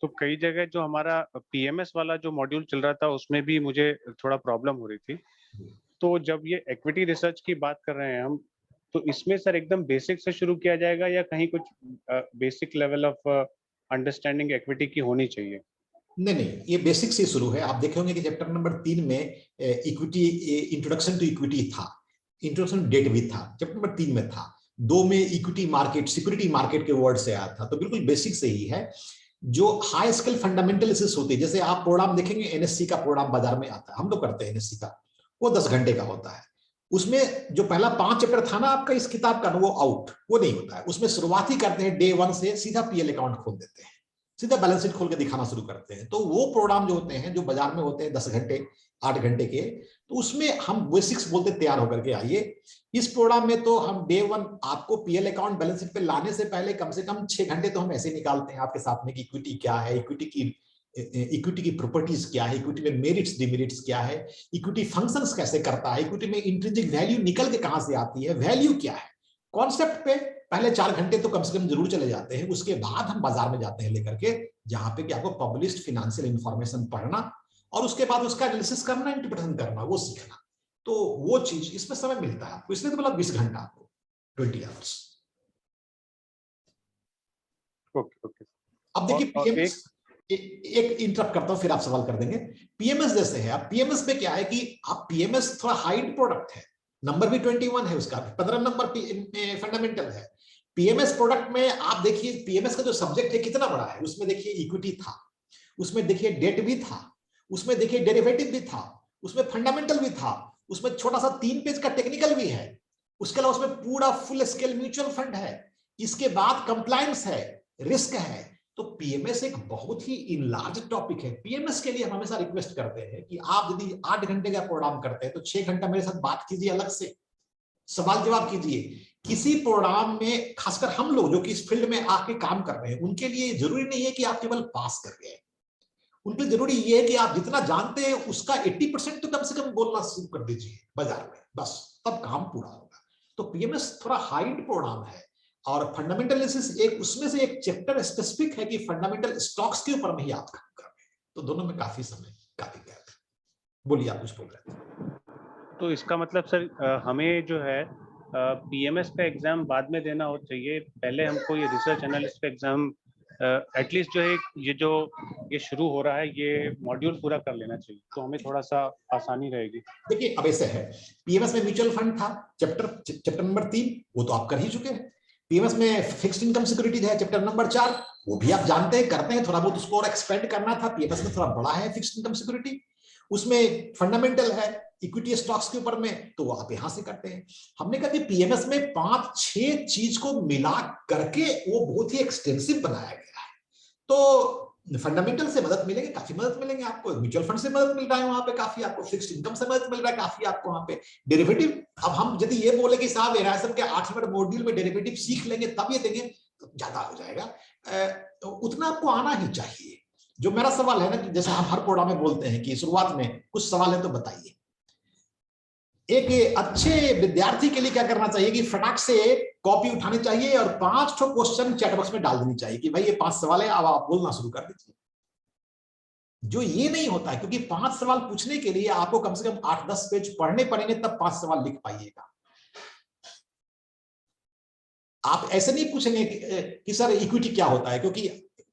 तो कई जगह जो हमारा पीएमएस वाला जो मॉड्यूल चल रहा था उसमें भी मुझे थोड़ा प्रॉब्लम हो रही थी। तो जब ये इक्विटी रिसर्च की बात कर रहे हैं हम, तो इसमें सर एकदम बेसिक से शुरू किया जाएगा या कहीं कुछ basic level of understanding equity की होनी चाहिए? नहीं, ये बेसिक से शुरू है। आप देखेंगे कि चैप्टर नंबर 3 में इक्विटी, इंट्रोडक्शन टू इक्विटी था, इंट्रोडक्शन डेट भी था, चैप्टर नंबर 3 में था। 2 में इक्विटी मार्केट, सिक्योरिटी मार्केट के वर्ड से आया था, तो बिल्कुल बेसिक से ही है। जो हाई स्किल फंडामेंटल एनालिसिस होती है, जैसे आप प्रोग्राम देखेंगे एनएससी का प्रोग्राम बाजार में आता है, हम लोग करते हैं एनएससी का, वो 10 घंटे का होता है। उसमें जो पहला 5 चैप्टर था ना आपका इस किताब का, वो आउट, वो नहीं होता है। उसमें शुरुआत ही करते हैं डे 1 से, सीधा पीएल अकाउंट खोल देते हैं, सीधा बैलेंस शीट खोल के दिखाना शुरू करते हैं। तो वो प्रोग्राम जो होते हैं, जो बाजार में होते हैं 10 घंटे 8 घंटे के, तो उसमें हम बेसिक्स बोलते तैयार होकर के आइए। इस प्रोग्राम में तो हम डे 1 आपको पीएल अकाउंट बैलेंस शीट पे लाने से पहले कम से कम 6 घंटे तो हम ऐसे निकालते हैं आपके साथ में कि इक्विटी क्या है, इक्विटी की प्रॉपर्टीज क्या है, इक्विटी में मेरिट्स डिमेरिट्स क्या है, इक्विटी फंक्शंस कैसे करता है, इक्विटी में इंट्रिंसिक वैल्यू निकल के कहां से आती है, वैल्यू क्या है, कॉन्सेप्ट पे पहले 4 घंटे तो कम से कम जरूर चले जाते हैं। उसके बाद हम बाजार में जाते हैं लेकर के, जहां पे कि आपको पब्लिश्ड फाइनेंशियल इंफॉर्मेशन पढ़ना और उसके बाद उसका एनालिसिस करना, इंटरप्रिटेशन करना, वो सीखना। तो वो चीज इसमें समय मिलता है आपको, इसलिए तो मतलब 20 घंटा आपको, 20 आवर्स। ओके। अब देखिए पीएमएस, एक इंटरप्ट करता हूं फिर आप सवाल कर देंगे। पीएमएस जैसे है, अब पीएमएस में क्या है कि आप पीएमएस थोड़ा हाइड प्रोडक्ट है, नंबर भी 21 है उसका, 15 नंबर फंडामेंटल है। पीएमएस प्रोडक्ट में आप देखिए पीएमएस का जो सब्जेक्ट है कितना बड़ा है, उसमें देखिए इक्विटी था, उसमें देखिए डेट भी था, उसमें देखिए डेरिवेटिव भी था, उसमें फंडामेंटल भी था, उसमें छोटा सा 3 पेज का टेक्निकल भी है, उसके अलावा उसमें पूरा फुल स्केल म्यूचुअल फंड है, इसके बाद कंप्लायंस है, रिस्क है। तो पीएमएस एक बहुत ही इनलार्ज टॉपिक है। पीएमएस के लिए हम हमेशा रिक्वेस्ट करते हैं कि आप यदि 8 घंटे का प्रोग्राम करते हैं तो 6 घंटा मेरे साथ बात कीजिए, अलग से सवाल जवाब कीजिए। किसी प्रोग्राम में खासकर हम लोग जो कि इस फील्ड में आके काम कर रहे हैं, उनके लिए जरूरी नहीं है कि आप केवल पास कर गए, उनके लिए जरूरी ये है कि आप जितना जानते हैं उसका 80% तो कम से कम बोलना शुरू कर दीजिए बाजार में, बस तब काम पूरा होगा। तो पीएमएस थोड़ा हाइड प्रोग्राम है और फंडामेंटल एनालिसिस एक उसमें से एक चैप्टर स्पेसिफिक है कि फंडामेंटल स्टॉक्स के ऊपर में ही आप काम कर रहे हैं। तो दोनों में काफी समय काफी गैप है। बोलिए, आप कुछ बोल रहे थे। तो इसका मतलब सर हमें जो है पीएमएस का एग्जाम बाद में देना हो चाहिए, पहले हमको ये रिसर्च एनालिस्ट का एग्जाम एटलीस्ट जो है ये शुरू हो रहा है ये मॉड्यूल पूरा कर लेना चाहिए, तो हमें थोड़ा सा आसानी रहेगी। देखिए अब ऐसे है, पीएमएस में म्यूचुअल फंड था, चैप्टर नंबर 3 वो तो आप कर ही चुके हैं। पीएमएस में फिक्स्ड इनकम सिक्योरिटीज है, चैप्टर नंबर 4 वो भी आप जानते हैं, करते हैं, थोड़ा बहुत उसको और एक्सपेंड करना था। पीएमएस में थोड़ा बड़ा है फिक्स्ड इनकम सिक्योरिटी, उसमें फंडामेंटल है इक्विटी स्टॉक्स के ऊपर में, तो आप यहां से करते हैं। हमने कहा कि पीएमएस में 5-6 चीज को मिला करके वो बहुत ही एक्सटेंसिव बनाया गया है। तो फंडामेंटल से मदद मिलेगी, काफी मदद मिलेंगे आपको, म्यूचुअल फंड से मदद मिल रहा है वहां पे काफी, आपको फिक्स्ड इनकम से मदद मिल रहा है काफी आपको वहां पे, डेरिवेटिव। अब हम यदि ये बोले कि साहब एरासम के 8 नंबर मॉड्यूल में डेरिवेटिव सीख लेंगे तब ये देंगे, तो ज्यादा हो जाएगा। तो उतना आपको आना ही चाहिए। जो मेरा सवाल है ना, जैसे हम हर प्रोग्राम में बोलते हैं कि शुरुआत में कुछ सवाल है तो बताइए। एक अच्छे विद्यार्थी के लिए क्या करना चाहिए कि फटाक से कॉपी उठानी चाहिए और 5 क्वेश्चन चैट बॉक्स में डाल देनी चाहिए कि भाई ये 5 सवाल है, अब आप बोलना शुरू कर दीजिए। जो ये नहीं होता है, क्योंकि 5 सवाल पूछने के लिए आपको कम से कम 8-10 पेज पढ़ने पड़ेंगे, तब 5 सवाल लिख पाइएगा। आप ऐसे नहीं पूछेंगे कि सर इक्विटी क्या होता है, क्योंकि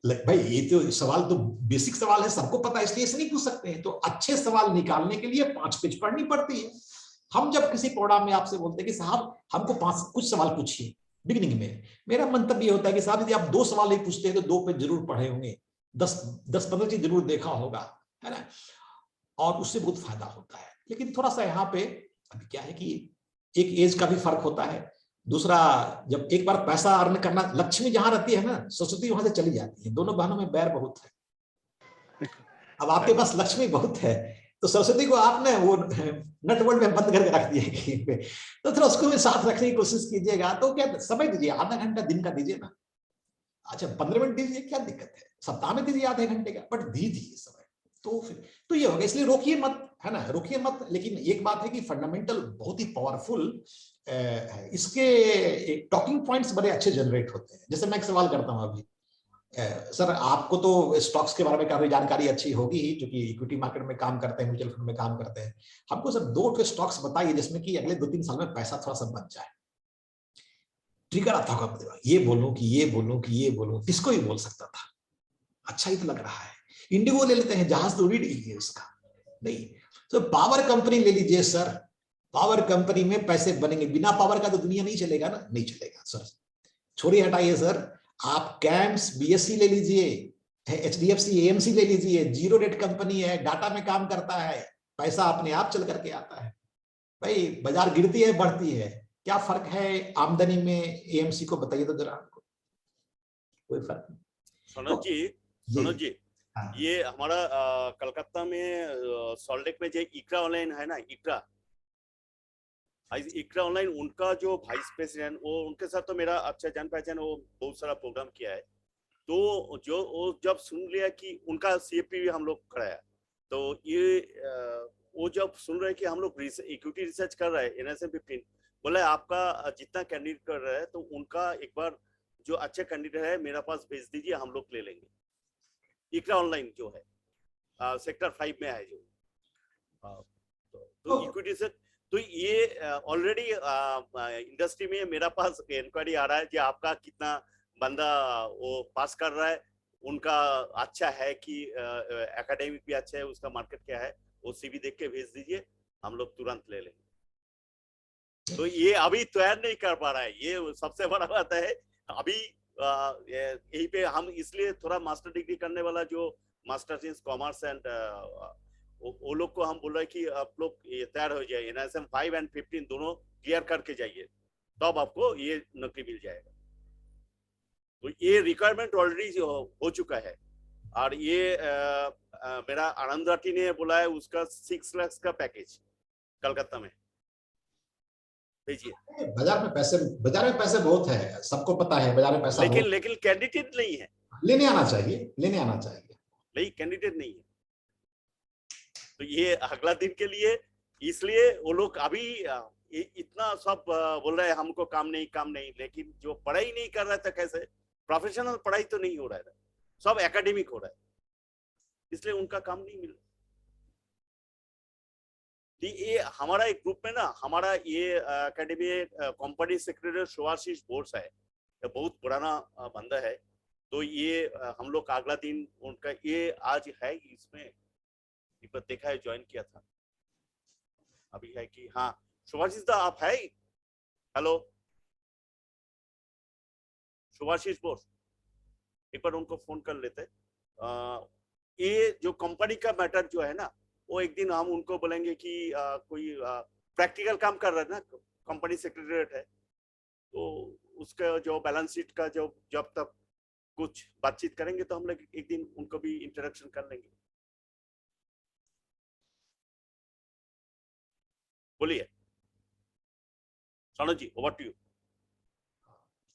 भाई ये तो सवाल तो बेसिक सवाल है, सबको पता है, इसलिए ऐसे नहीं पूछ सकते हैं। तो अच्छे सवाल निकालने के लिए 5 पेज पढ़नी पड़ती है। हम जब किसी प्रोग्राम में आपसे बोलते हैं कि साहब हमको 5 कुछ सवाल पूछिए बिगिनिंग में, मेरा मंतव्य ये होता है कि साहब यदि आप 2 सवाल ही पूछते हैं तो 2 पेज जरूर पढ़े होंगे, 10-15 चीज जरूर देखा होगा, है ना, और उससे बहुत फायदा होता है। लेकिन थोड़ा सा यहाँ पे अभी क्या है कि एक एज का भी फर्क होता है, दूसरा जब एक बार पैसा अर्न करना, लक्ष्मी जहां रहती है ना, सरस्वती वहां से चली जाती है। दोनों बहनों में बैर बहुत है। अब आपके पास लक्ष्मी बहुत है तो सरस्वती को आपने वो नट बोल्ट में बंद करके रख दिया कहीं पे, तो थोड़ा उसको भी साथ रखने की कोशिश कीजिएगा। तो क्या समय दीजिए, आधा घंटा दिन का दीजिए ना, अच्छा 15 मिनट दीजिए, क्या दिक्कत है, सप्ताह में दीजिए आधे घंटे का, बट दीजिए समय। तो ये होगा, इसलिए रोकिए मत, है ना, रोकिए मत। लेकिन एक बात है कि फंडामेंटल बहुत ही पावरफुल, इसके टॉकिंग पॉइंट्स बड़े अच्छे जनरेट होते हैं। जैसे मैं एक सवाल करता हूं अभी, सर आपको तो स्टॉक्स के बारे में काफी जानकारी अच्छी होगी ही, क्योंकि इक्विटी मार्केट में काम करते हैं, म्यूचुअल फंड में काम करते हैं। हमको सर 2 स्टॉक्स बताइए जिसमें कि अगले 2-3 साल में पैसा थोड़ा सा बच जाए। ट्रिगर आता होगा, ये बोलूं कि ये बोलूं कि ये बोलूं, किसको ही बोल सकता था, अच्छा ही तो लग रहा है। इंडिगो ले लेते हैं, जहाज तो रीड कीजिए उसका, नहीं तो पावर कंपनी ले लीजिए सर, पावर कंपनी में पैसे बनेंगे, बिना पावर का तो दुनिया नहीं चलेगा ना, नहीं चलेगा सर। छोड़िए हटाइए सर, आप कैम्स बीएससी ले लीजिए, HDFC AMC ले लीजिए, जीरो रेट कंपनी है, डाटा में काम करता है, पैसा अपने आप चल करके आता है। भाई बाजार गिरती है बढ़ती है, क्या फर्क है आमदनी में AMC को, बताइए तो जरा आपको। कोई फर्क नहीं। सनोज जी, हाँ। ये हमारा कलकत्ता में सॉल्टेक में जो इकरा ऑनलाइन है ना, इकरा ऑनलाइन, उनका जो वाइस प्रेसिडेंट, वो उनके साथ तो मेरा अच्छा जान पहचान, वो बहुत सारा प्रोग्राम किया है। तो जो वो जब सुन लिया कि उनका CFP भी हम लोग कराया, तो ये वो जब सुन रहे कि हम लोग इक्विटी रिसर्च कर रहे हैं NSM 15, बोला आपका जितना कैंडिडेट कर रहा है तो उनका एक बार जो अच्छे कैंडिडेट है मेरे पास भेज दीजिए, हम लोग ले लेंगे। इकरा ऑनलाइन जो है सेक्टर 5 में है जो, तो इक्विटी रिसर्च, तो ये ऑलरेडी इंडस्ट्री में मेरा पास इंक्वायरी आ रहा है कि आपका कितना बंदा वो पास कर रहा है, उनका अच्छा है कि एकेडमिक भी अच्छा है, उसका मार्केट क्या है, वो CV देख के भेज दीजिए, हम लोग तुरंत ले लेंगे। तो ये अभी तैयार नहीं कर पा रहा है, ये सबसे बड़ा बात है। अभी यही पे हम इसलिए थोड़ा मास्टर डिग्री करने वाला जो मास्टर्स इन कॉमर्स एंड वो लोग को हम बोल रहे हैं कि आप लोग ये तैयार हो जाइए, NSM 5 और 15 दोनों क्लियर करके जाइए, तब आपको ये नौकरी मिल जाएगा। तो ये रिक्वायरमेंट ऑलरेडी हो चुका है। और ये मेरा आनंद राठी ने बोला है, उसका 6 लाख का पैकेज कलकत्ता में, भेजिए। बाजार में पैसे बहुत है, सबको पता है बाजार में पैसा बहुत। लेकिन कैंडिडेट नहीं है, लेने आना चाहिए। नहीं कैंडिडेट नहीं है, तो ये अगला दिन के लिए, इसलिए वो लोग अभी इतना सब बोल रहे हैं हमको काम नहीं, लेकिन जो पढ़ाई नहीं कर रहा था, कैसे प्रोफेशनल पढ़ाई तो नहीं हो रहा है, सब एकेडमिक हो रहा है, इसलिए उनका काम नहीं मिल रहा। ये हमारा एक ग्रुप में ना, हमारा ये academy company secretary Subhashish Bose है, ये बहुत पुराना बंदा है। तो ये हम लोग अगला दिन उनका ये आज है, इसमें देखा है, ज्वाइन किया था अभी है कि, हाँ सुभाषिष दा आप है? हेलो सुभाषिष बोस, एक बार उनको फोन कर लेते। ये जो कंपनी का मैटर जो है ना, वो एक दिन हम उनको बोलेंगे कि कोई प्रैक्टिकल काम कर रहा है ना, कंपनी सेक्रेटरीट है, तो उसका जो बैलेंस शीट का जो जब तक कुछ बातचीत करेंगे, तो हम लोग एक दिन उनको भी इंट्रोडक्शन कर लेंगे। बोलिए सनोज जी, ओवर टू यू।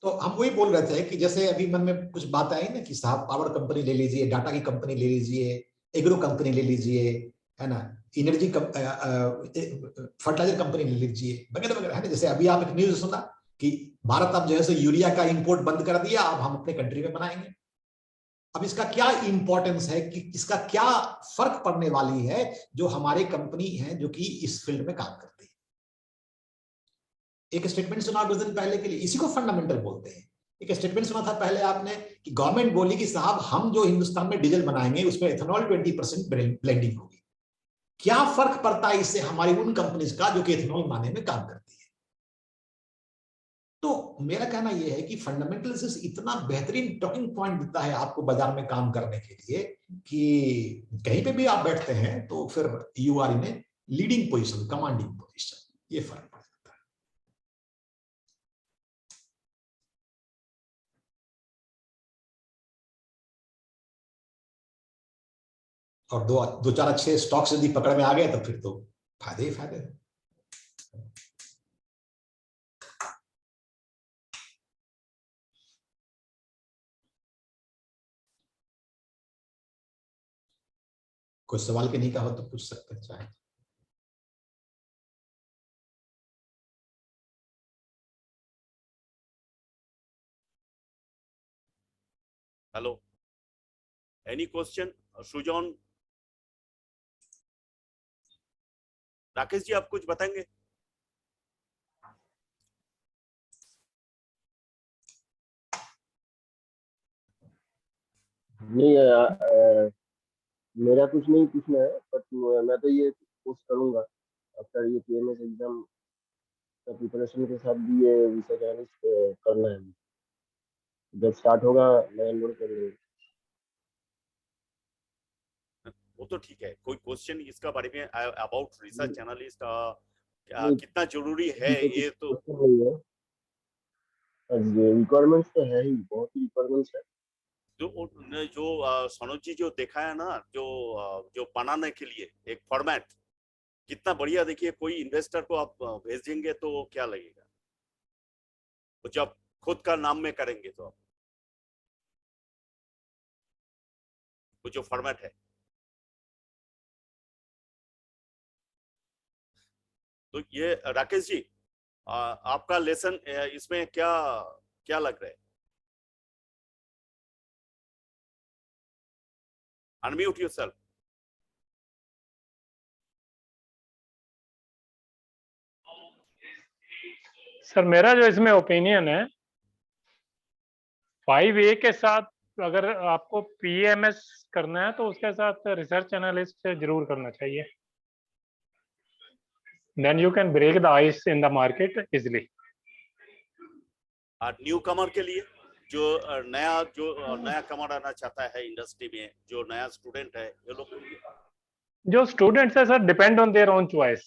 तो हम वही बोल रहे थे कि जैसे अभी मन में कुछ बात आई ना कि साहब पावर कंपनी ले लीजिए, डाटा की कंपनी ले लीजिए, एग्रो कंपनी ले लीजिए, है ना, एनर्जी फर्टिलाइजर कंपनी ले लीजिए, वगैरह वगैरह, है ना। जैसे अभी आप एक न्यूज सुना कि भारत अब जो है यूरिया का इंपोर्ट बंद कर दिया, अब हम अपने कंट्री में बनाएंगे। अब इसका क्या इंपॉर्टेंस है, कि इसका क्या फर्क पड़ने वाली है जो हमारे कंपनी है जो कि इस फील्ड में काम करती है। एक स्टेटमेंट सुना कुछ दिन पहले के लिए, इसी को फंडामेंटल बोलते हैं। एक स्टेटमेंट सुना था पहले आपने कि गवर्नमेंट बोली कि साहब हम जो हिंदुस्तान में डीजल बनाएंगे उसमें इथेनॉल 20% ब्लेंडिंग होगी। क्या फर्क पड़ता है इससे हमारी उन कंपनीज का जो कि इथेनॉल बनाने में काम करती है। तो मेरा कहना यह है कि फंडामेंटल्स इतना बेहतरीन टॉकिंग पॉइंट देता है आपको बाजार में काम करने के लिए कि कहीं पे भी आप बैठते हैं तो फिर you are in a leading position, commanding position, ये फर्क पड़ता है। और दो चार अच्छे स्टॉक्स यदि पकड़ में आ गए तो फिर तो फायदे ही फायदे हैं। कोई सवाल के नहीं कहा हो तो पूछ सकते हैं चाहे। Hello, any question? Sujon, Rakesh ji, आप कुछ बताएंगे? नहीं, मेरा कुछ नहीं पूछना है, बट मैं तो ये कोशिश करूंगा आफ्टर ये PMS एग्जाम का प्रिपरेशन के साथ भी ये रिसर्च एनालिस्ट करना है। जब स्टार्ट होगा मैं एनरोल कर लूंगा। वो तो ठीक है, कोई क्वेश्चन इसका बारे में अबाउट रिसर्च एनालिस्ट नहीं, कितना जरूरी है अभी तो ये कुछ तो क्वेश्चन नहीं है। रिक्वायरमेंट्स तो है ही, बहुत ही रिक्वायरमेंट्स है। जो सनोज जी जो देखा है ना, जो बनाने के लिए एक फॉर्मेट कितना बढ़िया, देखिए कोई इन्वेस्टर को आप भेजेंगे तो क्या लगेगा, तो जब खुद का नाम में करेंगे तो आप वो जो फॉर्मेट है, तो ये राकेश जी आपका लेसन इसमें क्या क्या लग रहा है? Unmute yourself. सर मेरा जो इसमें ओपिनियन है, 5A के साथ अगर आपको PMS करना है तो उसके साथ रिसर्च एनालिस्ट जरूर करना चाहिए। Then you can break the ice in the market easily. Newcomer के लिए जो नया कमर आना चाहता है इंडस्ट्री में, जो नया स्टूडेंट है, ये लोग जो स्टूडेंट्स है sir, depend on their own choice.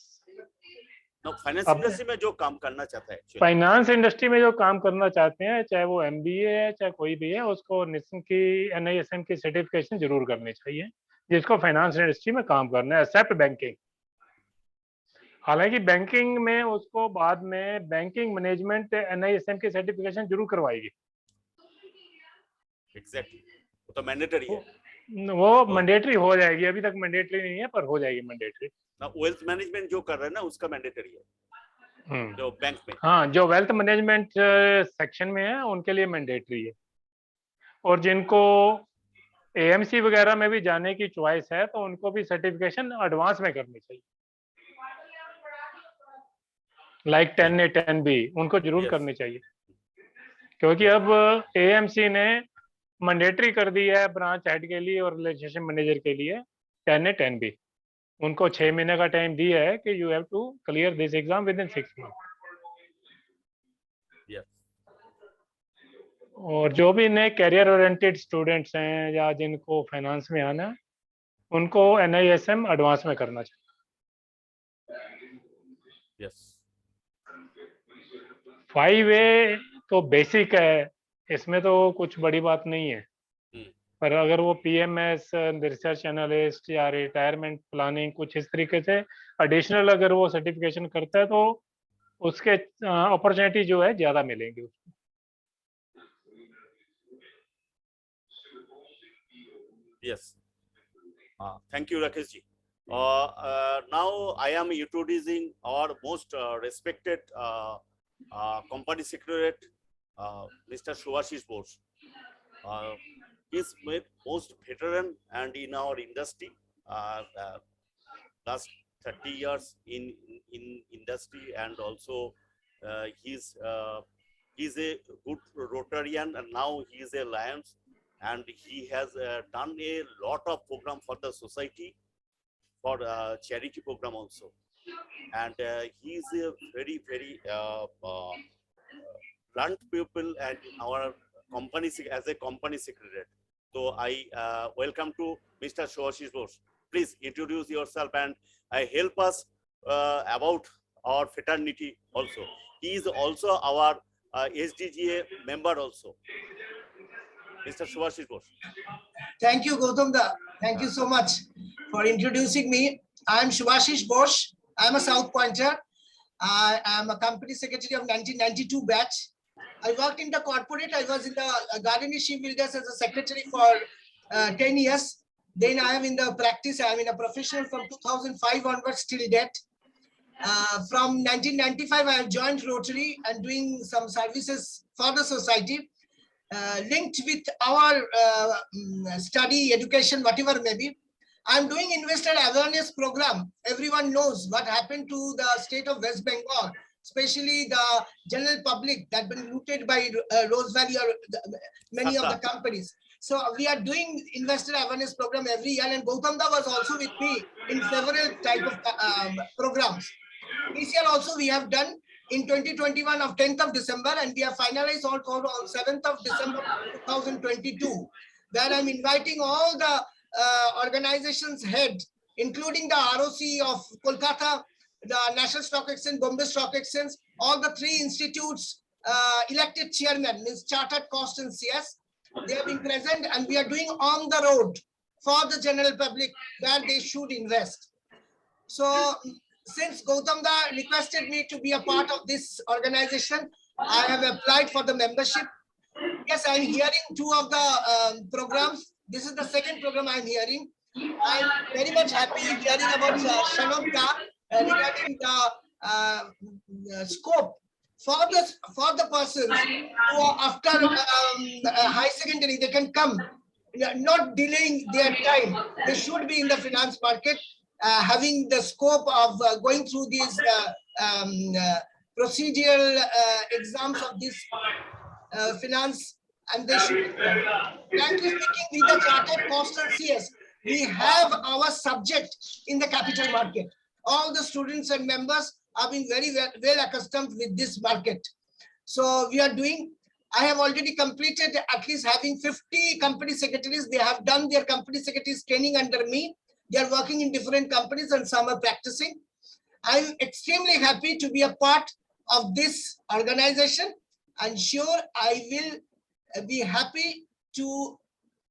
Finance अब- इंडस्ट्री में जो काम करना चाहता है actually, फाइनेंस इंडस्ट्री में जो काम करना चाहते हैं, चाहे वो MBA है चाहे कोई भी है, उसको निस्सन की NISM की सर्टिफिकेशन जरूर करनी चाहिए, जिसको फाइनेंस इंडस्ट्री में काम करना है, एक्सेप्ट बैंकिंग। हालांकि बैंकिंग में उसको बाद में बैंकिंग मैनेजमेंट NISM की सर्टिफिकेशन जरूर करवाएगी। एग्जैक्टली, वो तो मैंडेटरी है वो मैंडेटरी हो जाएगी, अभी तक मैंडेटरी नहीं है पर हो जाएगी मैंडेटरी ना। वेल्थ मैनेजमेंट जो कर रहे हैं ना, उसका मैंडेटरी है जो बैंक में। हाँ, जो वेल्थ मैनेजमेंट सेक्शन में है उनके लिए मैंडेटरी है, और जिनको AMC वगैरह में भी जाने की चॉइस है तो उनको भी सर्टिफिकेशन एडवांस में करनी चाहिए, लाइक 10A 10B उनको जरूर Yes. करनी चाहिए, क्योंकि अब AMC ने मैंडेटरी कर दी है ब्रांच हेड के लिए और रिलेशनशिप मैनेजर के लिए 10A 10B। उनको 6 महीने का टाइम दिया है कि you have to clear this exam within 6 month. Yes. और जो भी नए कैरियर ओरिएंटेड स्टूडेंट्स हैं या जिनको फाइनेंस में आना है, उनको NISM एडवांस में करना चाहिए। Yes. 5A तो बेसिक है, इसमें तो कुछ बड़ी बात नहीं है, पर अगर वो PMS, रिसर्च एनालिस्ट या रिटायरमेंट प्लानिंग कुछ इस तरीके से एडिशनल अगर वो सर्टिफिकेशन करता है तो उसके अपॉर्चुनिटी जो है ज्यादा मिलेंगी उसको। Yes. Thank you, Rakesh ji. Now I am introducing our most respected company secretary, Mr. Subhashish Bose. He's most veteran and in our industry, last 30 years in industry, and also he's a good Rotarian, and now he is a Lions, and he has done a lot of program for the society, for charity program also, and he is a very blunt people and our company as a company secretary. So I welcome to Mr. Subhashish Bose. Please introduce yourself and help us about our fraternity also. He is also our SDGA member also. Mr. Subhashish Bose. Thank you, Gautam da. Thank you so much for introducing me. I am Subhashish Bose. I am a South Pointer. I am a company secretary of 1992 batch. I worked in the corporate. I was in the Gardenia Shipbuilders as a secretary for 10 years. Then I am in the practice. I am in a professional from 2005 onwards till date. From 1995, I have joined Rotary and doing some services for the society. Linked with our study, education, whatever may be. I'm doing investor awareness program. Everyone knows what happened to the state of West Bengal, especially the general public that been looted by Rose Valley or many of the companies. So we are doing investor awareness program every year, and Gautam da was also with me in several type of programs. This year also we have done in 2021 of 10th of December, and we have finalized all on 7th of December 2022, where I'm inviting all the organizations head, including the ROC of Kolkata, the National Stock Exchange, Bombay Stock Exchange, all the 3 institutes elected chairman, means Chartered Cost and CS. They have been present, and we are doing on the road for the general public where they should invest. So since Gautam Da requested me to be a part of this organization, I have applied for the membership. Yes, I'm hearing 2 of the programs. This is the 2nd program I'm hearing. I'm very much happy hearing about Shanod Da regarding the scope for the persons who are after high secondary, they can come, not delaying their time. They should be in the finance market, having the scope of going through these procedural exams of this finance, and they should. Frankly speaking, with the Chartered Cost and CS, we have our subject in the capital market. All the students and members have been very well accustomed with this market. So we are doing, I have already completed at least having 50 company secretaries. They have done their company secretaries training under me. They are working in different companies and some are practicing. I'm extremely happy to be a part of this organization. I'm sure I will be happy to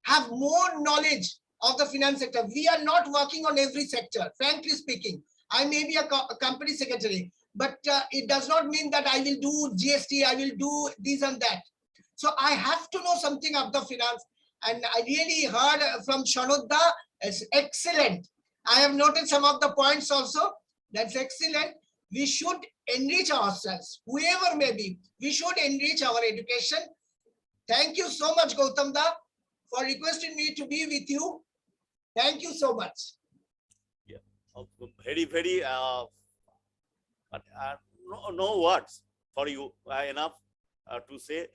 have more knowledge of the finance sector. We are not working on every sector, frankly speaking. I may be a company secretary, but it does not mean that I will do GST, I will do this and that. So I have to know something of the finance. And I really heard from Shanod Da, it's excellent. I have noted some of the points also. That's excellent. We should enrich ourselves, whoever may be. We should enrich our education. Thank you so much, Gautam Da, for requesting me to be with you. Thank you so much. Yeah, very, very. No words for you enough to say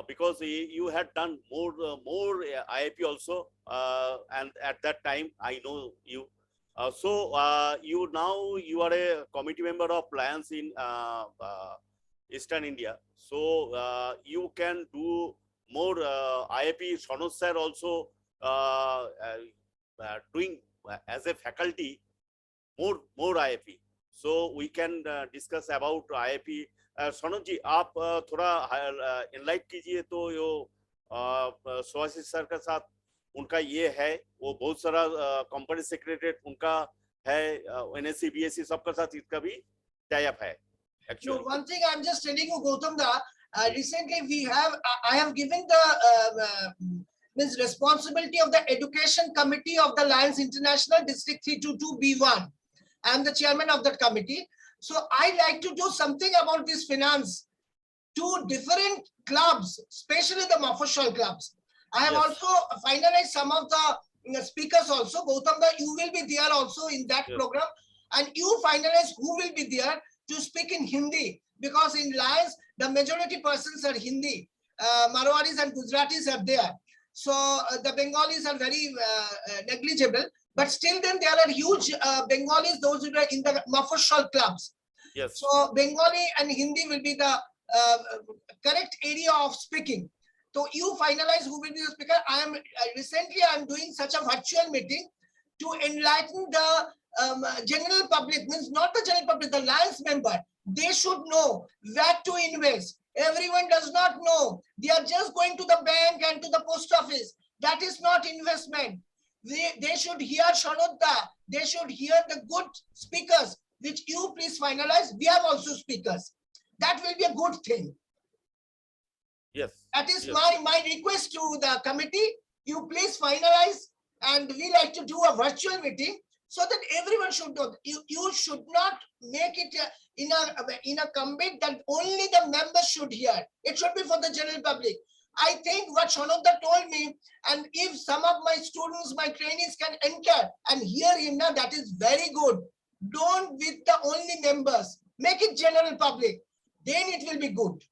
because you had done more IIP also, and at that time I know you. You are a committee member of Lions in Eastern India. So you can do more IIP. Shanod sir also doing as a faculty more IIP. So we can discuss about IIP. Shanod ji, आप थोड़ा enlight कीजिए तो यो Subhashish sir के साथ उनका ये है, वो बहुत सारा कंपनी सेक्रेटरीट उनका है, NSE, BSE सबके साथ इसका भी tie-up है. Actually, one thing I'm just telling you, Gautam Da, recently I have given the responsibility of the education committee of the Lions International District 322B1. I'm the chairman of that committee. So I like to do something about this finance to different clubs, especially the Mafusshal clubs. I have also finalized some of the speakers also. Gautam Da, you will be there also in that program, and you finalize who will be there to speak in Hindi, because in Lions, the majority persons are Hindi. Marwaris and Gujaratis are there. So the Bengalis are very negligible, but still then there are huge Bengalis, those who are in the Mafusshal clubs. Yes. So Bengali and Hindi will be the correct area of speaking. So you finalize who will be the speaker. Recently I'm doing such a virtual meeting to enlighten the general public, means not the general public, the Lions member. They should know where to invest. Everyone does not know. They are just going to the bank and to the post office. That is not investment. They should hear Shanod Da. They should hear the good speakers, which you please finalize. We have also speakers. That will be a good thing. Yes. That is my request to the committee. You please finalize, and we like to do a virtual meeting so that everyone should know. You should not make it in a commit that only the members should hear. It should be for the general public. I think what Shanod Da told me, and if some of my students, my trainees can enter and hear him now, that is very good. Don't with the only members. Make it general public. Then it will be good.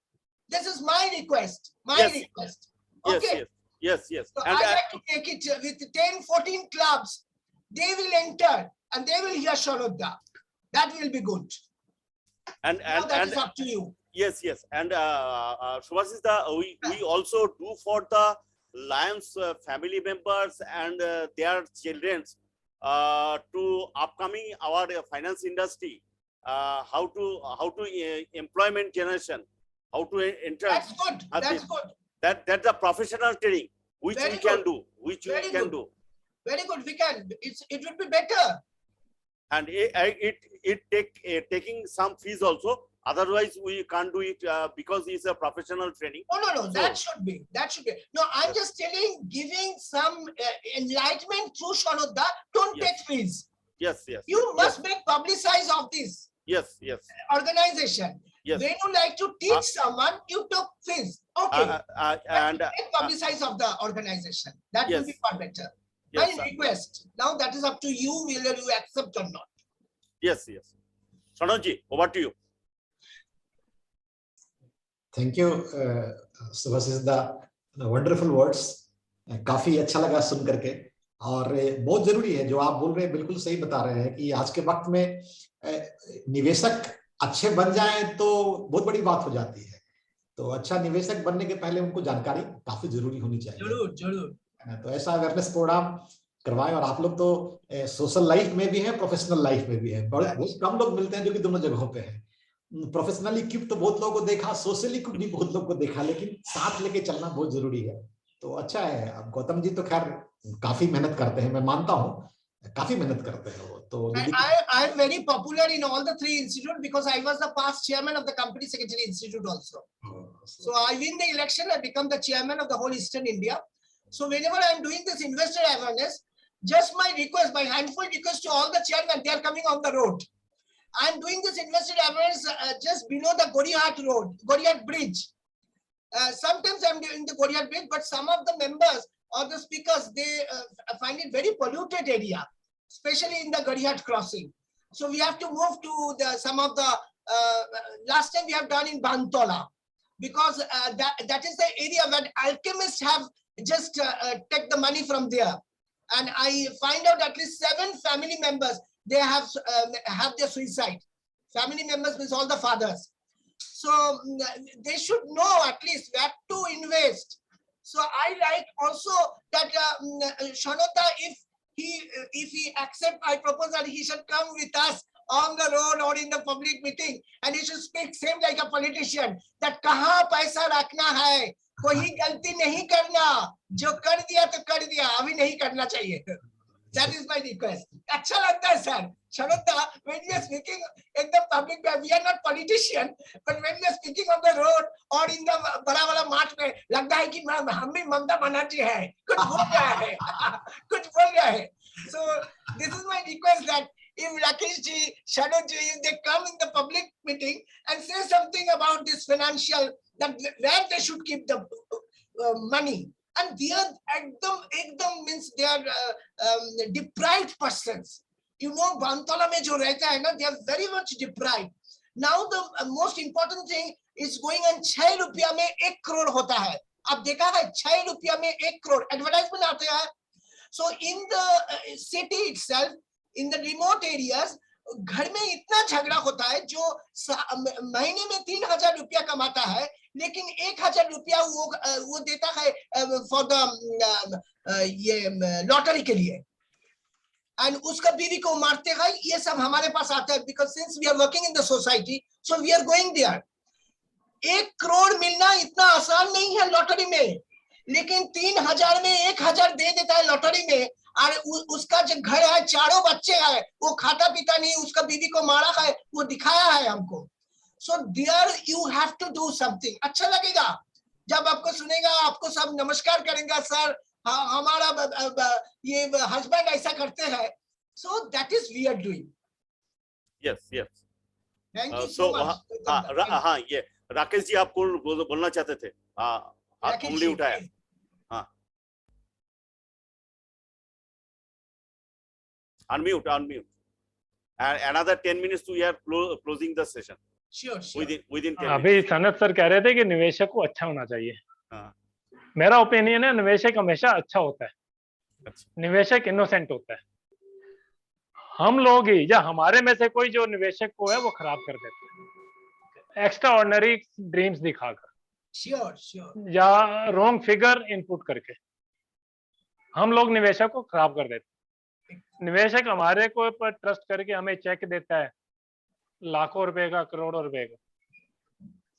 This is my request. Request. Okay. Yes. So I like to take it with 10, 14 clubs. They will enter and they will hear Shanod Da. That will be good. And that is up to you. Yes. And Subhasis Da, we also do for the Lions family members and their children to upcoming our finance industry, how to employment generation, how to enter. That's good. That's good. That's a professional training which Very we can good. do, which Very we can good. do, Very good. We can. It would be better. and it taking some fees also. Otherwise, we can't do it because it's a professional training. No. That should be. That should be. No, I'm just telling, giving some enlightenment through Shanodda. Don't Yes. take fees. Yes, yes. You must make publicize of this Yes, yes, organization. yes. When you like to teach someone, you took fees. Okay. And Make publicize of the organization. That will yes. be far better. yes, My request. Now that is up to you, whether you accept or not. yes. Shanodji, over to you. Thank you Subhashish da wonderful words. काफी अच्छा लगा सुन करके, और बहुत जरूरी है जो आप बोल रहे हैं, बिल्कुल सही बता रहे हैं कि आज के वक्त में निवेशक अच्छे बन जाएं तो बहुत बड़ी बात हो जाती है। तो अच्छा निवेशक बनने के पहले उनको जानकारी काफी जरूरी होनी चाहिए। जरूर। तो ऐसा अवेयरनेस प्रोग्राम करवाएं। और आप लोग तो सोशल लाइफ में भी हैं, प्रोफेशनल लाइफ में भी हैं। बहुत कम लोग मिलते हैं जो कि दोनों जगहों पे हैं। प्रोफेशनली इक्विप तो बहुत लोगों को देखा, सोशली इक्विप भी बहुत लोगों को देखा, लेकिन साथ लेके चलना बहुत जरूरी है। तो अच्छा है। अब गौतम जी तो खैर काफी मेहनत करते हैं, मैं मानता हूँ, काफी मेहनत करते हैं वो। तो I am very popular in all the three institutes because I was the past chairman of the Company Secretary Institute also. So I win the election, I become the chairman of the whole Eastern India. So whenever I am doing this investor awareness, just my request, my handful request to all the chairmen, they are coming on the road. I am doing this investor awareness just below the Gorihat Road, Gorihat Bridge. Sometimes I am doing the Gorihat Bridge, but some of the members or the speakers, they find it very polluted area, especially in the Gorihat crossing. So we have to move to some of the, last time we have done in Bantola, because that is the area where alchemists have just take the money from there. And I find out at least 7 family members, they have their suicide. Family members means all the fathers. So they should know at least where to invest. So I like also that Shanodda, if he accept my proposal, he should come with us on the road or in the public meeting, and he should speak same like a politician, that kahan paisa rakhna hai, कोई गलती नहीं करना, जो कर दिया तो कर दिया, अभी नहीं करना चाहिए. That is my request. अच्छा लगता है sir. Shanodda, when we are speaking in the public, we are not politician, but when we are speaking on the road or in the बड़ा मार्च में, लगता है कि हम भी ममता बनर्जी है, कुछ बोल रहा है. So this is my request that if Rakesh ji, Shanodda ji, if they come in the public meeting and say something about this financial, that where they should keep the money, and they are ekdam means they are deprived persons. You know, Bantola mein jo rehta hai na, they are very much deprived. Now the most important thing is going on 6 रुपया में 1 करोड़ होता है. आप देखा है 6 रुपया में 1 crore advertisement आते हैं. So in the city itself, in the remote areas, घर में इतना झगड़ा होता है, जो महीने में 3,000 रुपया कमाता है, लेकिन 1,000 रुपया वो देता है फॉर द ये लॉटरी के लिए, एंड उसका बीवी को मारते हैं. ये सब हमारे पास आता है, because since we are working in the society, so we are going there. 1 crore मिलना इतना आसान नहीं है लॉटरी में, लेकिन 3,000 में 1,000 दे देता है लॉटरी में, और उसका जो घर है, 4 बच्चे हैं, वो खाता पीता नहीं, उसका बीवी को मारा है, वो दिखाया है हमको. So there you have to do something. अच्छा लगेगा जब आपको सुनेगा, आपको सब नमस्कार करेंगे, सर हमारा ये हस्बैंड ऐसा करते हैं. So that is we are doing. Yes. Thank you so much. हाँ, ये राकेश जी आप बोलना चाहते थे. हाथ उंगली उठाया. हाँ, unmute. And another 10 minutes we are closing the session. Sure. Within 10 अभी minutes. सनत सर कह रहे थे कि निवेशक को अच्छा होना चाहिए. हाँ. मेरा ओपिनियन है निवेशक हमेशा अच्छा होता है. अच्छा. निवेशक इनोसेंट होता है. हम लोग ही या हमारे में से कोई जो निवेशक को है वो खराब कर देते हैं, एक्स्ट्रा ऑर्डिनरी ड्रीम्स दिखाकर. Sure. या रॉन्ग फिगर इनपुट करके. हम लोग निवेशक को खराब कर देते हैं। निवेशक हमारे को पर ट्रस्ट करके हमें चेक देता है लाखों रुपए का, करोड़ों रुपए का,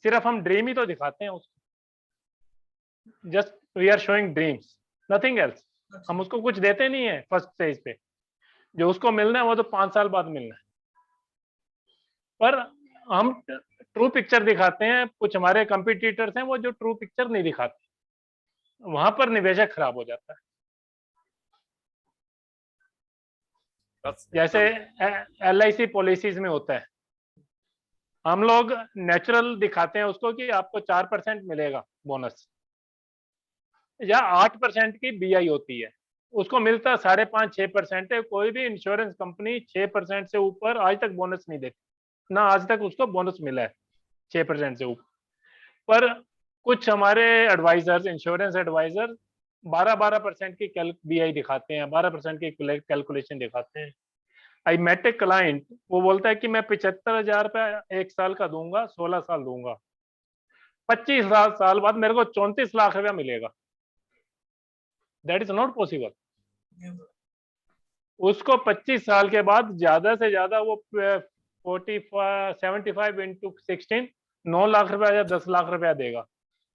सिर्फ हम ड्रीम ही तो दिखाते हैं उसको, just we are showing dreams, nothing else. हम उसको कुछ देते नहीं है फर्स्ट स्टेज पे, जो उसको मिलना है वो तो 5 साल बाद मिलना है। पर हम ट्रू पिक्चर दिखाते हैं, कुछ हमारे कंपटीटर्स हैं वो जो ट्रू पिक्चर नहीं दिखाते, वहां पर निवेशक खराब हो जाता है। जैसे LIC पॉलिसीज में होता है, हम लोग नेचुरल दिखाते हैं उसको कि आपको 4% मिलेगा बोनस, या 8% की BI होती है, उसको मिलता 5.5-6% है। कोई भी इंश्योरेंस कंपनी 6% से ऊपर आज तक बोनस नहीं देती, ना आज तक उसको बोनस मिला है 6% से ऊपर। पर कुछ हमारे एडवाइजर्स, इंश्योरेंस एडवाइजर 12% की BI दिखाते हैं, 12% की कैलकुलेशन दिखाते हैं। आई मेट ए क्लाइंट, वो बोलता है कि मैं 75,000 रुपया 1 साल का दूंगा, 16 साल दूंगा, 25 साल बाद मेरे को 34 लाख रुपया मिलेगा। That is not possible. उसको 25 साल के बाद ज्यादा से ज्यादा वो 75 into 16 9 लाख रुपया या 10 लाख रुपया देगा,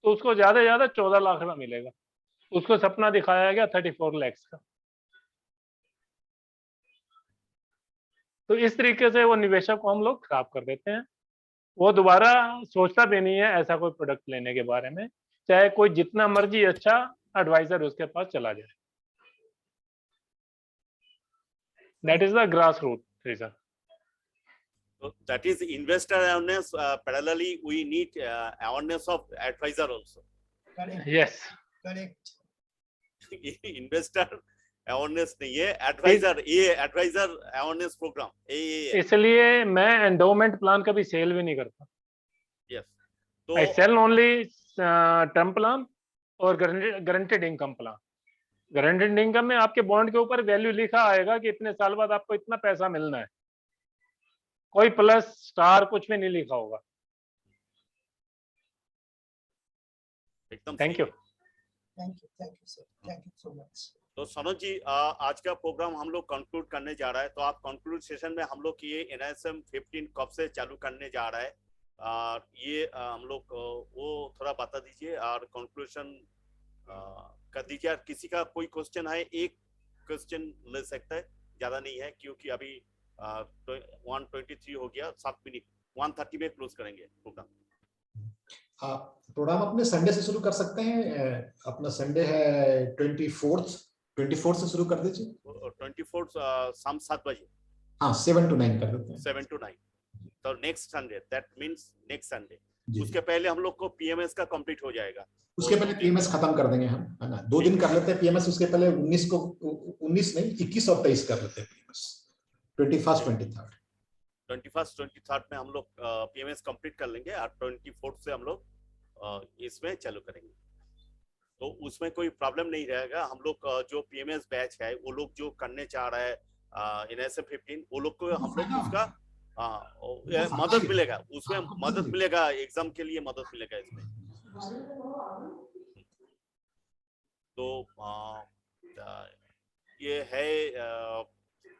तो उसको ज्यादा से ज्यादा 14 लाख रुपया मिलेगा। उसको सपना दिखाया गया 34 लाख का। तो इस तरीके से वो निवेशक को हम लोग खराब कर देते हैं, वो दोबारा सोचता भी नहीं है ऐसा कोई प्रोडक्ट लेने के बारे में, चाहे कोई जितना मर्जी अच्छा एडवाइजर उसके पास चला जाए। That is the grassroots reason. So that is investor awareness. Parallelly, we need awareness of advisor also. Correct. Yes. Correct. Investor awareness नहीं है, advisor, ये advisor awareness program, ये इसलिए मैं endowment plan कभी सेल भी नहीं करता। yes. I sell only term plan और guaranteed income plan। Guaranteed income में आपके बॉन्ड के ऊपर वैल्यू लिखा आएगा कि इतने साल बाद आपको इतना पैसा मिलना है, कोई प्लस स्टार कुछ भी नहीं लिखा होगा। एकदम thank you. Thank you. Thank you, sir. Thank you so much. तो सनोज जी, आज का प्रोग्राम हम लोग कंक्लूड करने जा रहा है, तो आप कंक्लूड सेशन में हम लोग ये NISM 15 कब से चालू करने जा रहा है, ये हम लोग वो थोड़ा बता दीजिए और कंक्लूजन कर दीजिए। और किसी का कोई क्वेश्चन है, एक क्वेश्चन ले सकता है, ज्यादा नहीं है, क्योंकि अभी 1:23 हो गया, 7 मिनट, 1:30 में क्लोज करेंगे प्रोग्राम। प्रोग्राम अपने संडे से शुरू कर सकते हैं। अपना संडे है 24 से शुरू कर दीजिए। 24 शाम 7 बजे। हाँ, 7 to 9 कर देते हैं। 7 to 9, तो next Sunday, that means next Sunday. उसके पहले हम लोग को PMS का कंप्लीट हो जाएगा। उसके पहले PMS खत्म कर देंगे हम, है ना। 2 दिन कर लेते हैं PMS, उसके पहले 19 नहीं 21 और 23 कर लेते हैं PMS। 21st 23rd में हम लोग PMS कंप्लीट कर लेंगे और 24th से हम लोग इसमें चालू करेंगे। तो उसमें कोई प्रॉब्लम नहीं रहेगा। हम लोग जो PMS बैच है, वो लोग जो करने चाह रहा है NISM 15, वो लोग को हम लोग उसका मदद मिलेगा, उसमें मदद मिलेगा, एग्जाम के लिए मदद मिलेगा इसमें। तो ये है।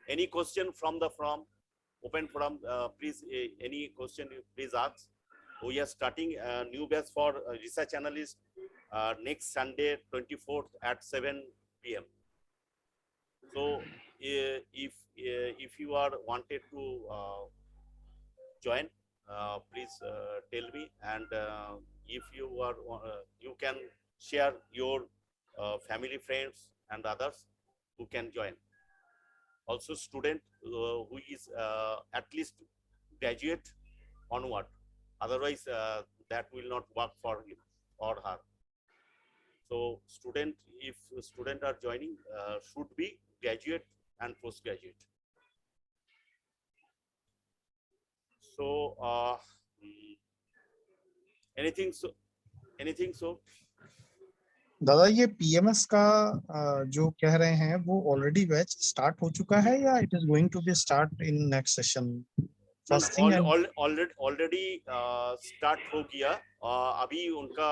Any question from the open forum, please, any question please ask. We are starting a new batch for research analyst next Sunday 24th at 7 PM. So if you are wanted to join, please tell me, and if you are you can share your family, friends and others who can join. Also student who is at least graduate onward, otherwise that will not work for him or her. So student, if student are joining, should be graduate and postgraduate. So anything so दादा, ये PMS का जो कह रहे हैं वो already batch start हो चुका है या it is going to be start in next session? First thing already start हो गया। अभी उनका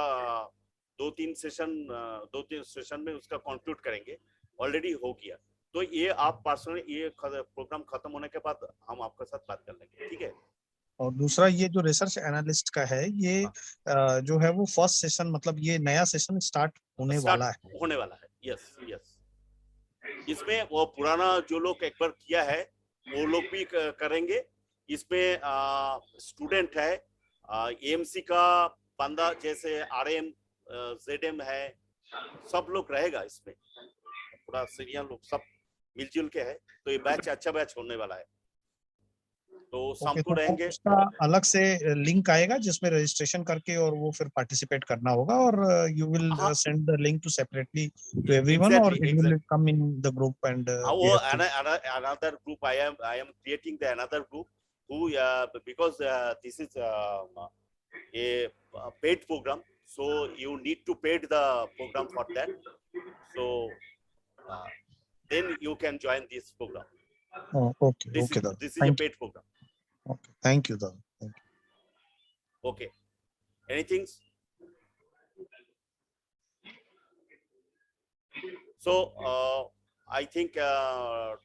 2-3 सेशन में उसका कंक्लूड करेंगे ऑलरेडी हो गया। तो ये आप पर्सनली ये प्रोग्राम खत्म होने के बाद हम आपके साथ बात कर लेंगे, ठीक है। और दूसरा ये जो रिसर्च एनालिस्ट का है ये जो है वो फर्स्ट सेशन, मतलब ये नया सेशन स्टार्ट होने वाला है। होने वाला है, यस यस। इसमें वो पुराना जो लोग एक बार किया है वो लोग भी करेंगे। इसमें स्टूडेंट है, एएमसी का बंदा जैसे आरएम जेडएम है, सब लोग रहेगा इसमें, पूरा सीनियर लोग सब मिलजुल के है। तो ये बैच अच्छा बैच होने वाला है, तो शाम को रहेंगे। उसका अलग से लिंक आएगा जिसमें रजिस्ट्रेशन करके और वो फिर पार्टिसिपेट करना होगा, और you will send the link to separately to everyone, और it will come in the group and वो another group I am creating the another group who because this is a paid program, so you need to pay the program for that, so then you can join this program. Oh, okay. This is a paid program. Okay, thank you, Dad. Thank you. Okay, anything? So I think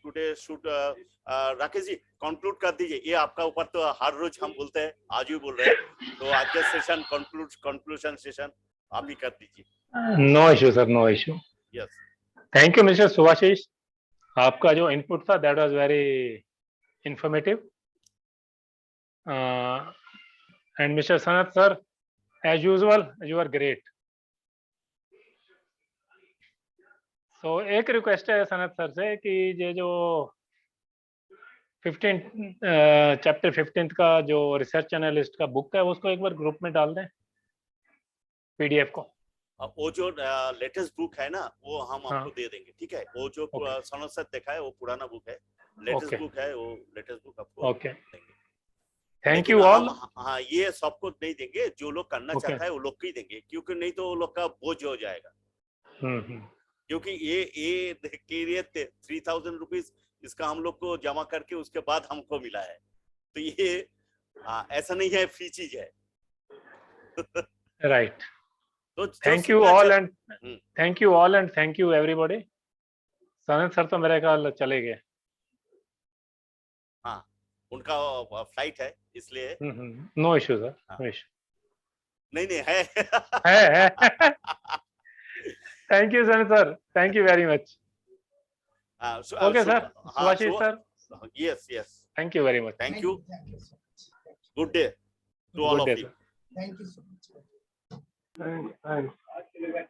today should Rakesh ji conclude कर दीजिए। ये आपका ऊपर तो हर रोज हम बोलते हैं, आज भी बोल रहे हैं, तो आज का सेशन कंक्लूजन सेशन आप ही कर दीजिए। No issue sir, no issue. Yes, thank you mister Subhashish, आपका जो इनपुट था that was very informative. And mister Sanat sir, as usual you are great. तो एक रिक्वेस्ट है सनत सर से कि ये जो 15 चैप्टर 15 का जो रिसर्च एनालिस्ट का बुक है उसको एक बार ग्रुप में डाल दें, पीडीएफ को। वो जो लेटेस्ट बुक है ना वो हम आपको दे देंगे, ठीक है। वो जो सनत सर देखा है वो पुराना बुक है, लेटेस्ट बुक है, वो लेटेस्ट बुक आपको देंगे। Thank you all. हाँ, ये सबको नहीं देंगे, जो लोग करना चाहता है वो लोग को ही देंगे, क्योंकि नहीं तो वो लोग का बोझ हो जाएगा। क्योंकि ये देखिए 3000 रुपीज इसका हम लोग को जमा करके उसके बाद हमको मिला है, तो ये ऐसा नहीं है, फ्री चीज है। राइट। तो thank you all and thank you everybody. Sanat sir तो मेरे ख्याल चले गए। हाँ, उनका फ्लाइट है इसलिए। No issue sir, no issue. नहीं है। Thank you, sir. Thank you very much. Okay, sir. Suभाशीष sir. Yes. Thank you very much. Thank you. Good day to all of you. Thank you so much. Thank you.